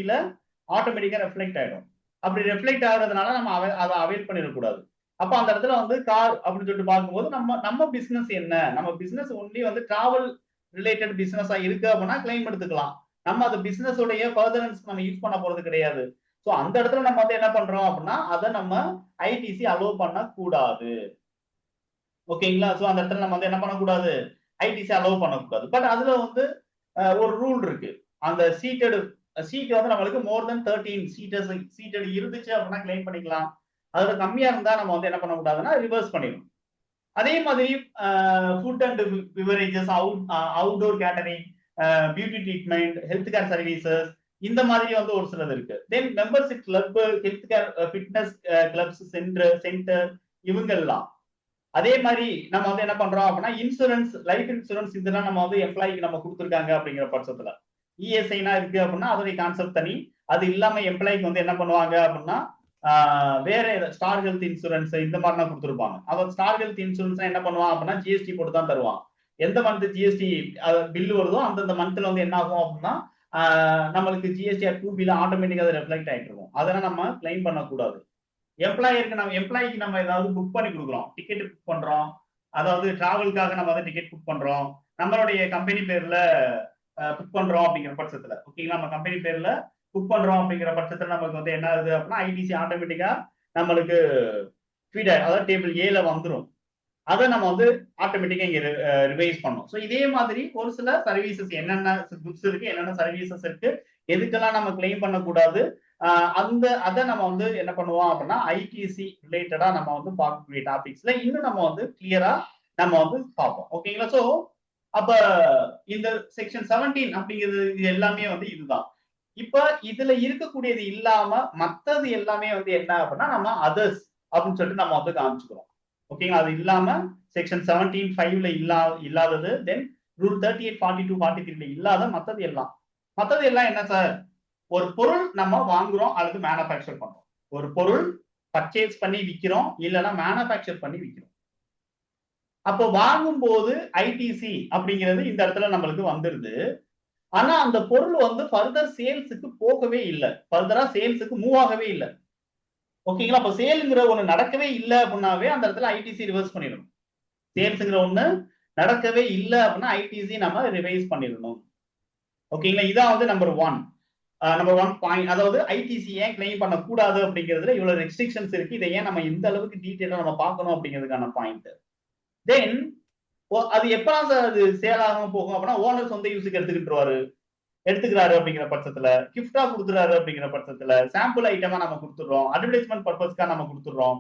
ஆட்டோமேட்டிக்கா ரெஃப்ளெக்ட் ஆயிடும். அப்படி ரெஃப்ளெக்ட் ஆகுறதுனால நம்ம அதை அவைல் பண்ணிடக்கூடாது. அப்ப அந்த இடத்துல வந்து கார் அப்படின்னு சொல்லிட்டு பார்க்கும்போது நம்ம பிசினஸ் என்ன, நம்ம பிசினஸ் ஒன்லி வந்து டிராவல் ரிலேட்டட் பிசினஸா இருக்கு அப்படின்னா கிளைம் எடுத்துக்கலாம். நம்ம அந்த பிசினஸ் உடைய ஃபர்தரன்ஸ் நம்ம யூஸ் பண்ண போறது கிடையாது. சோ அந்த இடத்துல நம்ம வந்து என்ன பண்றோம் அப்படின்னா அதை நம்ம ஐடிசி அலோவ் பண்ண கூடாது. ஓகேங்களா, சோ அந்த இடத்துல நம்ம வந்து என்ன பண்ணக்கூடாது, ஐடிசி அலோவ் பண்ணக்கூடாது. பட் அதுல வந்து ஒரு ரூல் இருக்கு. அந்த சீட் வந்து நம்மளுக்கு மோர் தென் 13 சீட்டட் இருந்துச்சு அப்படின்னா கிளைம் பண்ணிக்கலாம். அதோட கம்மியா இருந்தா நம்ம வந்து என்ன பண்ணக்கூடாதுன்னா ரிவர்ஸ் பண்ணிடணும். அதே மாதிரி food and beverages, outdoor catering, beauty treatment, health care services, இந்த மாதிரி வந்து ஒரு சிலது இருக்கு. Then membership club, health care, fitness clubs, centre இவங்க எல்லாம். அதே மாதிரி நம்ம வந்து என்ன பண்றோம் அப்படின்னா இன்சூரன்ஸ், லைஃப் இன்சூரன்ஸ் இதெல்லாம் நம்ம வந்து எம்ப்ளாய்க்கு நம்ம கொடுத்துருக்காங்க அப்படிங்கிற பட்சத்துல இஎஸ்ஐனா இருக்கு அப்படின்னா அதோடைய கான்செப்ட் தனி. அது இல்லாம எம்ப்ளாய்க்கு வந்து என்ன பண்ணுவாங்க அப்படின்னா வேற ஸ்டார் ஹெல்த் இன்சூரன்ஸ் இந்த மாதிரிலாம் கொடுத்துருப்பாங்க. அவன் ஸ்டார் ஹெல்த் இன்சூரன்ஸ் என்ன பண்ணுவான் அப்படின்னா ஜிஎஸ்டி போட்டு தான் தருவான். எந்த மந்த் ஜிஎஸ்டி பில் வருதோ அந்தந்த மந்த்ல வந்து என்ன ஆகும் அப்படின்னா நம்மளுக்கு ஜிஎஸ்டிஆர் 2B ஆட்டோமேட்டிக்கா அது ரெஃப்ளெக்ட் ஆயிட்டு இருக்கும். அதெல்லாம் நம்ம கிளைம் பண்ணக்கூடாது. எம்ப்ளாய்க்கு நம்ம ஏதாவது புக் பண்ணி கொடுக்குறோம், டிக்கெட் புக் பண்றோம், அதாவது டிராவலுக்காக நம்ம வந்து டிக்கெட் புக் பண்றோம், நம்மளுடைய கம்பெனி பேர்ல புக் பண்றோம் அப்படிங்கிற பட்சத்துல, ஓகேங்களா, நம்ம கம்பெனி பேர்ல புக் பண்றோம் அப்படிங்கிற பட்சத்துல நமக்கு வந்து என்ன ஆகுது அப்படின்னா ஐடிசி ஆட்டோமேட்டிக்கா நம்மளுக்கு ஃபீட் அதாவது டேபிள் ஏல வந்துடும். அதை நம்ம வந்து ஆட்டோமேட்டிக்கா இங்க ரிவைஸ் பண்ணோம். ஸோ இதே மாதிரி ஒரு சில சர்வீசஸ் என்னென்ன குட்ஸ் இருக்கு, என்னென்ன சர்வீசஸ் இருக்கு, எதுக்கெல்லாம் நம்ம கிளைம் பண்ணக்கூடாது, அதை நம்ம வந்து என்ன பண்ணுவோம் அப்படின்னா ஐடிசி ரிலேட்டடா நம்ம வந்து பார்க்கக்கூடிய டாபிக்ஸ்ல இன்னும் நம்ம வந்து கிளியரா நம்ம வந்து பார்ப்போம். ஓகேங்களா, சோ அப்ப இந்த செக்ஷன் 17 அப்படிங்கிறது இது எல்லாமே வந்து இதுதான். இப்ப இதுல இருக்கக்கூடியது இல்லாம மத்தது எல்லாமே வந்து என்ன அப்படின்னா நம்ம அதர்ஸ் அப்படின்னு சொல்லிட்டு நம்ம வந்து காமிச்சுக்கிறோம். ஓகேங்களா, அது இல்லாம செக்ஷன் 17(5)ல இல்லாதது, தென் ரூல் 38, 42, 43ல இல்லாத மத்தது எல்லாம் என்ன சார், ஒரு பொருள் நம்ம வாங்குறோம் அல்லது மேனுஃபேக்சர் பண்றோம், ஒரு பொருள் பர்ச்சேஸ் பண்ணி விற்கிறோம் இல்லைன்னா மேனுஃபேக்சர் பண்ணி விற்கிறோம். அப்போ வாங்கும் போது ஐடிசி அப்படிங்கிறது இந்த இடத்துல நம்மளுக்கு வந்துருது. ஆனா அந்த பொருள் வந்து ஃபர்தர் சேல்ஸுக்கு போகவே இல்லை, ஃபர்தரா சேல்ஸுக்கு மூவ் ஆகவே இல்லை. ஓகேங்களா, அப்ப சேலுங்கிற ஒண்ணு நடக்கவே இல்லை அப்படின்னாவே அந்த இடத்துல ஐடிசி ரிவர்ஸ் பண்ணிடணும். சேல்ஸுங்கிற ஒண்ணு நடக்கவே இல்லை அப்படின்னா ஐடிசி நம்ம ரிவைஸ் பண்ணிடணும். ஓகேங்களா, இதான் வந்து நம்பர் 1 பாயிண்ட். அதாவது ஐடிசி ஏன் கிளைம் பண்ணக்கூடாது அப்படிங்கிறதுல இவ்வளவு ரெஸ்ட்ரிக்ஷன்ஸ் இருக்கு. இதை ஏன் நம்ம இந்த அளவுக்கு டீட்டெயிலா நம்ம பார்க்கணும் அப்படிங்கிறதுக்கான பாயிண்ட். தென் அது எப்பதான் சார் அது சேல் ஆகாம போகும் அப்படின்னா ஓனர் சொந்த யூஸுக்கு எடுத்துக்கிறாரு அப்படிங்கிற பட்சத்துல, கிஃப்டா கொடுத்துறாரு அப்படிங்கிற பட்சத்துல, சாம்பிள் ஐட்டமா நம்ம கொடுத்துடுறோம், அட்வர்டைஸ்மெண்ட் பர்பஸ்க்கா நம்ம கொடுத்துடுறோம்.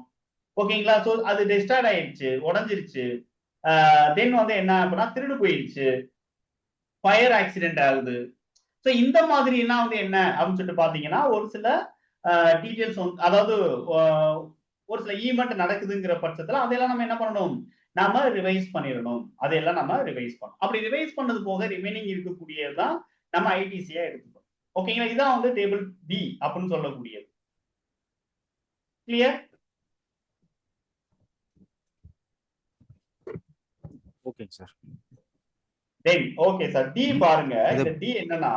ஓகேங்களா, சோ அது டெஸ்ட்ராய்ட் ஆயிடுச்சு, உடஞ்சிருச்சு, தென் வந்து என்ன அப்படின்னா திருடு போயிடுச்சு, ஃபயர் ஆக்சிடென்ட் ஆகுது. ஸோ இந்த மாதிரி எல்லாம் வந்து என்ன அப்படின்னு சொல்லிட்டு பாத்தீங்கன்னா ஒரு சில டீடைல்ஸ் வந்து, அதாவது ஒரு சில ஈவெண்ட் நடக்குதுங்கிற பட்சத்துல அதெல்லாம் நம்ம என்ன பண்ணணும், நாம ரிவைஸ் பண்ணிடணும். அதையெல்லாம் நம்ம ரிவைஸ் பண்ணணும். அப்படி ரிவைஸ் பண்ணது போக ரிமைனிங் இருக்கக்கூடியதுதான் நம்ம ஐடிசியா எடுத்துக்கணும். ஓகேங்களா, இதான் வந்து டேபிள் பி அப்படின்னு சொல்லக்கூடியது. Clear? Okay sir. Then okay sir, D பாருங்க. இந்த டி என்னன்னா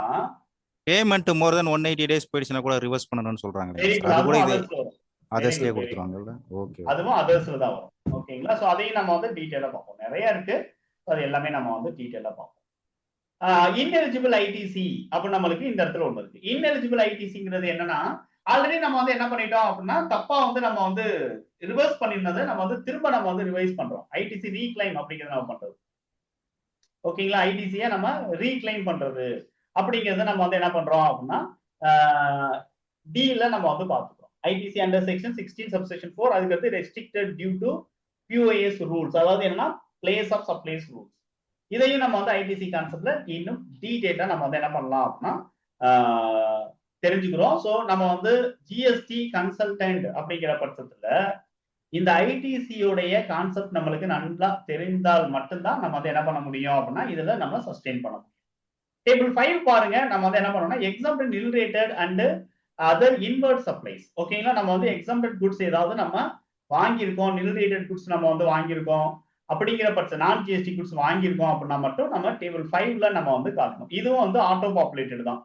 பேமெண்ட் மோர் தென் 180 டேஸ் போயிடுச்சுனா கூட ரிவர்ஸ் பண்ணணும்னு சொல்றாங்க. அது கூட இது அதர்ஸ்லயே கொடுத்துருவாங்கல்ல. ஓகே, அதுவும் அதர்ஸ்ல தான் வரும். ஓகேங்களா, சோ அதையும் நம்ம வந்து டீடைலா பார்ப்போம். நிறைய இருக்கு, அது எல்லாமே நம்ம வந்து டீடைலா பார்ப்போம். இன்எலிஜிபிள் ஐடிசி அப்படின்னு நம்மளுக்கு இந்த இடத்துல ஒண்ணு இருக்கு. இன்எலிஜிபிள் ஐடிசிங்கிறது என்னன்னா ஆல்ரெடி நம்ம வந்து என்ன பண்ணிட்டோம் அப்படின்னா தப்பா வந்து நம்ம வந்து ரிவர்ஸ் பண்ணிருந்ததை நம்ம வந்து திரும்ப நம்ம வந்து ரிவைஸ் பண்றோம். ஐடிசி ரீக்ளைம் அப்படிங்கறத நம்ம பண்றது. ஓகேங்களா, ஐடிசியை நம்ம ரீக்ளைம் பண்றது அப்படிங்கறத நம்ம வந்து என்ன பண்றோம் அப்படின்னா டில நம்ம வந்து பார்த்துக்கிறோம். ஐடிசி அண்டர் செக்ஷன் 16 சப்செக்ஷன் 4, அதுக்கு restricted due to POS rules, அதாவது என்னன்னா பிளேஸ் ஆஃப் சப்ளைஸ் ரூல்ஸ். இதையும் நம்ம வந்து ஐடிசி கான்செப்ட்ல இன்னும் டீடைலா நம்ம வந்து என்ன பண்ணலாம் அப்படின்னா தெரிஞ்சுக்கிறோம். ஸோ நம்ம வந்து ஜிஎஸ்டி கன்சல்டன்ட் அப்படிங்கிற பட்சத்துல இந்த ஐடிசியோடைய கான்செப்ட் நம்மளுக்கு நல்லா தெரிந்தால் மட்டும்தான் நம்ம வந்து என்ன பண்ண முடியும் அப்படின்னா இதுல நம்ம சஸ்டெயின் பண்ண முடியும். டேபிள் 5 பாருங்க, நம்ம வந்து என்ன பண்ணோம்னா exempted nil rated and other inward supplies. ஓகேங்களா, நம்ம வந்து exempted goods ஏதாவது நம்ம வாங்கியிருக்கோம், nil rated goods நம்ம வந்து வாங்கியிருக்கோம் அப்படிங்கிற பட்சம் நான் ஜிஎஸ்டி குட்ஸ் வாங்கியிருக்கோம் அப்படின்னா மட்டும் நம்ம டேபிள் 5ல நம்ம வந்து காட்டணும். இதுவும் வந்து ஆட்டோ பாப்புலேட்டட் தான்.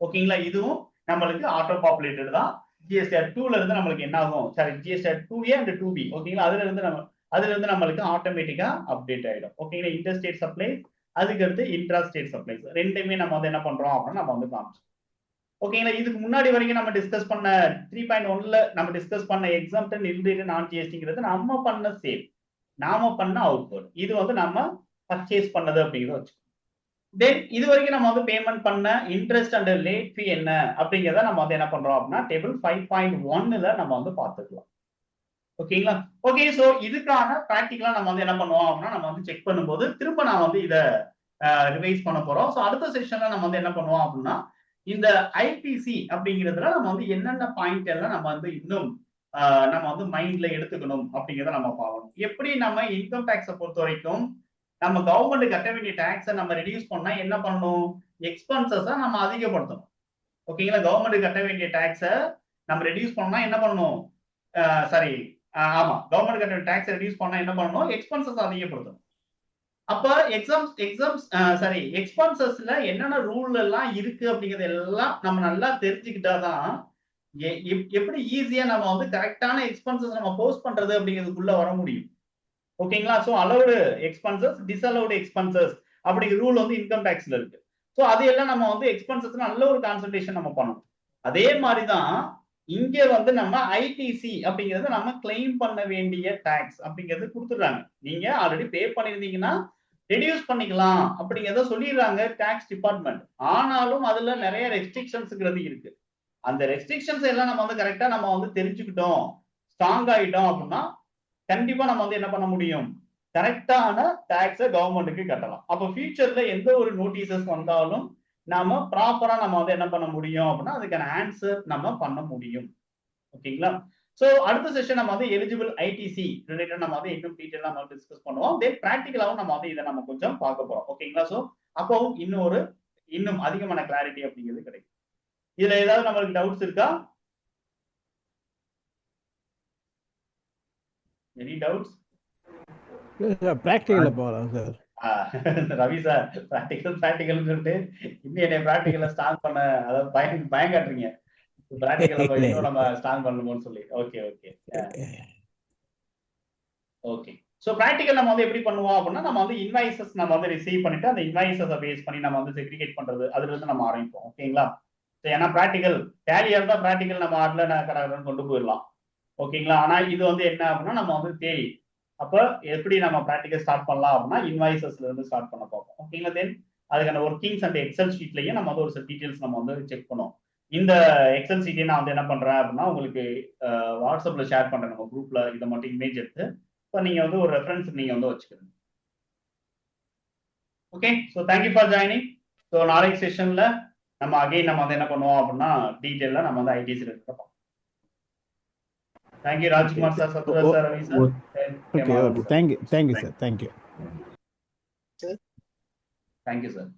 ஓகேங்களா, இதுவும் நம்மளுக்கு ஆட்டோ பாப்புலேட்டட் தான். ஜிஎஸ்டிஆர் 2ல இருந்து நம்மளுக்கு என்ன ஆகும், sorry GSTR 2A and 2B, ஓகேங்களா, அதுல இருந்து நம்மளுக்கு ஆட்டோமேட்டிக்கா அப்டேட் ஆயிடும். ஓகேங்களா, இன்டர்ஸ்டேட் சப்ளை, அதுக்கு அடுத்து இன்ட்ரா ஸ்டேட் சப்ளைஸ், ரெண்டுமே நம்ம வந்து என்ன பண்றோம் அப்படின்னா நம்ம வந்து காமிச்சோம். ஓகேங்களா, இதுக்கு முன்னாடி வரைக்கும் நம்ம டிஸ்கஸ் பண்ண 3.1ல நம்ம டிஸ்கஸ் பண்ண எக்ஸாம்டன் இல்ரேட்டட் நான் ஜிஎஸ்டிங்கிறது நம்ம பண்ண சேல், நாம பண்ண அவுட்புட். இது வந்து நம்ம பர்ச்சேஸ் பண்ணது அப்படிங்கிறத வச்சு. தென் இது வரைக்கும் நம்ம வந்து பேமெண்ட் பண்ண இன்ட்ரெஸ்ட் அண்ட் லேட் ஃபீ என்ன அப்படிங்கிறத நம்ம வந்து என்ன பண்றோம் அப்படின்னா டேபிள் 5.1ல நம்ம வந்து பார்த்துக்கலாம். ஓகேங்களா, ஓகே. சோ இதுக்கான பிராக்டிகலா நம்ம வந்து என்ன பண்ணுவோம் அப்படின்னா நம்ம வந்து செக் பண்ணும்போது திரும்ப நான் வந்து இதை ரிவைஸ் பண்ண போறோம். ஸோ அடுத்த செஷன்ல நம்ம வந்து என்ன பண்ணுவோம் அப்படின்னா இந்த ஐபிசி அப்படிங்கிறதுல நம்ம வந்து என்னென்ன பாயிண்ட் எல்லாம் நம்ம வந்து இன்னும் நம்ம வந்து மைண்ட்ல எடுத்துக்கணும் அப்படிங்கிறத நம்ம பார்க்கணும். எப்படி நம்ம இன்கம் டேக்ஸை பொறுத்த வரைக்கும் நம்ம கவர்மெண்ட் கட்ட வேண்டிய டேக்ஸை நம்ம ரெடியூஸ் பண்ணா என்ன பண்ணணும், எக்ஸ்பென்சஸை நம்ம அதிகப்படுத்தணும். ஓகேங்களா, கவர்மெண்ட் கட்ட வேண்டிய டேக்ஸை நம்ம ரெடியூஸ் பண்ணா என்ன பண்ணணும், சாரி ஆமா, கவர்மெண்ட் கட்ட டேக்ஸை ரெடியூஸ் பண்ணா என்ன பண்ணணும், எக்ஸ்பென்சஸ் அதிகப்படுத்தணும். அப்ப எக்ஸ்பென்சஸ்ல என்னென்ன ரூல் எல்லாம் இருக்கு அப்படிங்கறது எல்லாம் நம்ம நல்லா தெரிஞ்சுக்கிட்டாதான் எப்படி ஈஸியா நம்ம வந்து கரெக்டான எக்ஸ்பென்சஸ் நம்ம போஸ்ட் பண்றது அப்படிங்கிறதுக்குள்ள வர முடியும். ஓகேங்களா, சோ அலௌடு எக்ஸ்பென்சஸ், டிஸ்அலௌடு எக்ஸ்பென்சஸ் அப்படிங்கிற ரூல் வந்து இன்கம் டேக்ஸ்ல இருக்கு. சோ அது எல்லாம் நம்ம வந்து எக்ஸ்பென்சஸ் நல்ல ஒரு கான்சன்ட்ரேஷன் நம்ம பண்ணணும். அதே மாதிரிதான் இங்க வந்து நம்ம ஐடிசி அப்படிங்கறது நம்ம கிளைம் பண்ண வேண்டிய டாக்ஸ் அப்படிங்கிறது கொடுத்துடுறாங்க. நீங்க ஆல்ரெடி பே பண்ணிருந்தீங்கன்னா ரெடியூஸ் பண்ணிக்கலாம் அப்படிங்கிறத சொல்லிடுறாங்க டாக்ஸ் டிபார்ட்மெண்ட். ஆனாலும் அதுல நிறைய ரெஸ்ட்ரிக்ஷன்ஸ்ங்கிறது இருக்கு. அந்த ரெஸ்ட்ரிக்ஷன்ஸ் எல்லாம் நம்ம வந்து கரெக்டா நம்ம வந்து தெரிஞ்சுக்கிட்டோம், ஸ்ட்ராங் ஆயிட்டோம் அப்படின்னா கண்டிப்பா நம்ம வந்து என்ன பண்ண முடியும், கரெக்டான டாக்ஸை கவர்மெண்ட்டுக்கு கட்டலாம். அப்போ ஃபியூச்சர்ல எந்த ஒரு நோட்டீசஸ் வந்தாலும் நாம ப்ராப்பரா நம்ம வந்து என்ன பண்ண முடியும் அப்படின்னா அதுக்கான ஆன்சர் நம்ம பண்ண முடியும். ஓகேங்களா, சோ அடுத்த செஷன் நம்ம வந்து எலிஜிபிள் ஐடிசி ரிலேட்டட் நம்ம வந்து இன்னும் டீடைலா நம்ம டிஸ்கஸ் பண்ணுவோம். தென் பிராக்டிகலாவும் நம்ம வந்து இதை நம்ம கொஞ்சம் பார்க்க போறோம். ஓகேங்களா, சோ அப்பவும் இன்னும் அதிகமான கிளாரிட்டி அப்படிங்கிறது கிடைக்கும். இதுல ஏதாவது நம்மளுக்கு டவுட்ஸ் இருக்கா? Any doubts? பிராக்டிகல்ல போறோம் சார். ரவி சார் பிராக்டிகல் சொல்லிட்டு இன்னும் என்னை பிராக்டிகல்ல ஸ்டார்ட் பண்ண, அதாவது பயம் காட்டுறீங்க பிராக்டிகல்ல இன்னும் நம்ம ஸ்டார்ட் பண்ணணும்னு சொல்லி. Okay okay okay. So practical நம்ம வந்து எப்படி பண்ணுவோம் அப்படின்னா நம்ம வந்து இன்வாய்சஸ் நம்ம வந்து ரிசீவ் பண்ணிட்டு அந்த இன்வாய்சஸை பேஸ் பண்ணி நம்ம வந்து செக்ரிகேட் பண்றது, அதுல இருந்து நம்ம ஆரம்பிப்போம். ஓகேங்களா, ஏன்னா பிராக்டிகல் டேலியா இருந்தா பிராக்டிகல் நம்ம ஆட்ல கடை கொண்டு போயிடலாம். ஓகேங்களா, ஆனா இது வந்து என்ன அப்படின்னா நம்ம வந்து தேடி அப்ப எப்படி நம்ம பிராக்டிகல் ஸ்டார்ட் பண்ணலாம் அப்படின்னா இன்வாய்சஸ்ல இருந்து ஸ்டார்ட் பண்ண பார்ப்போம். ஓகேங்களா, தென் அதுக்கான ஒர்க்கிங்ஸ் அண்ட் எக்ஸல் ஷீட்லயும் நம்ம வந்து ஒரு சில டீடைல்ஸ் நம்ம வந்து செக் பண்ணுவோம். இந்த எக்ஸல் ஷீட்டை நான் வந்து என்ன பண்றேன் அப்படின்னா உங்களுக்கு வாட்ஸ்அப்ல ஷேர் பண்றேன் நம்ம குரூப்ல. இதை மட்டும் இமேஜ் எடுத்து இப்போ நீங்க வந்து ஒரு ரெஃபரன்ஸ் நீங்க வந்து வச்சுக்கணும். Okay, so thank you for joining. So நாளைக்கு செஷன்ல நம்ம அகைன் நம்ம வந்து என்ன பண்ணுவோம் அப்படின்னா டீடைல்ல நம்ம வந்து ஐடிசி பார்ப்போம். Thank you Rajkumar sir, Sathyaraj sir, Ravi sir. Okay, thank you sir, thank you. Thank you sir.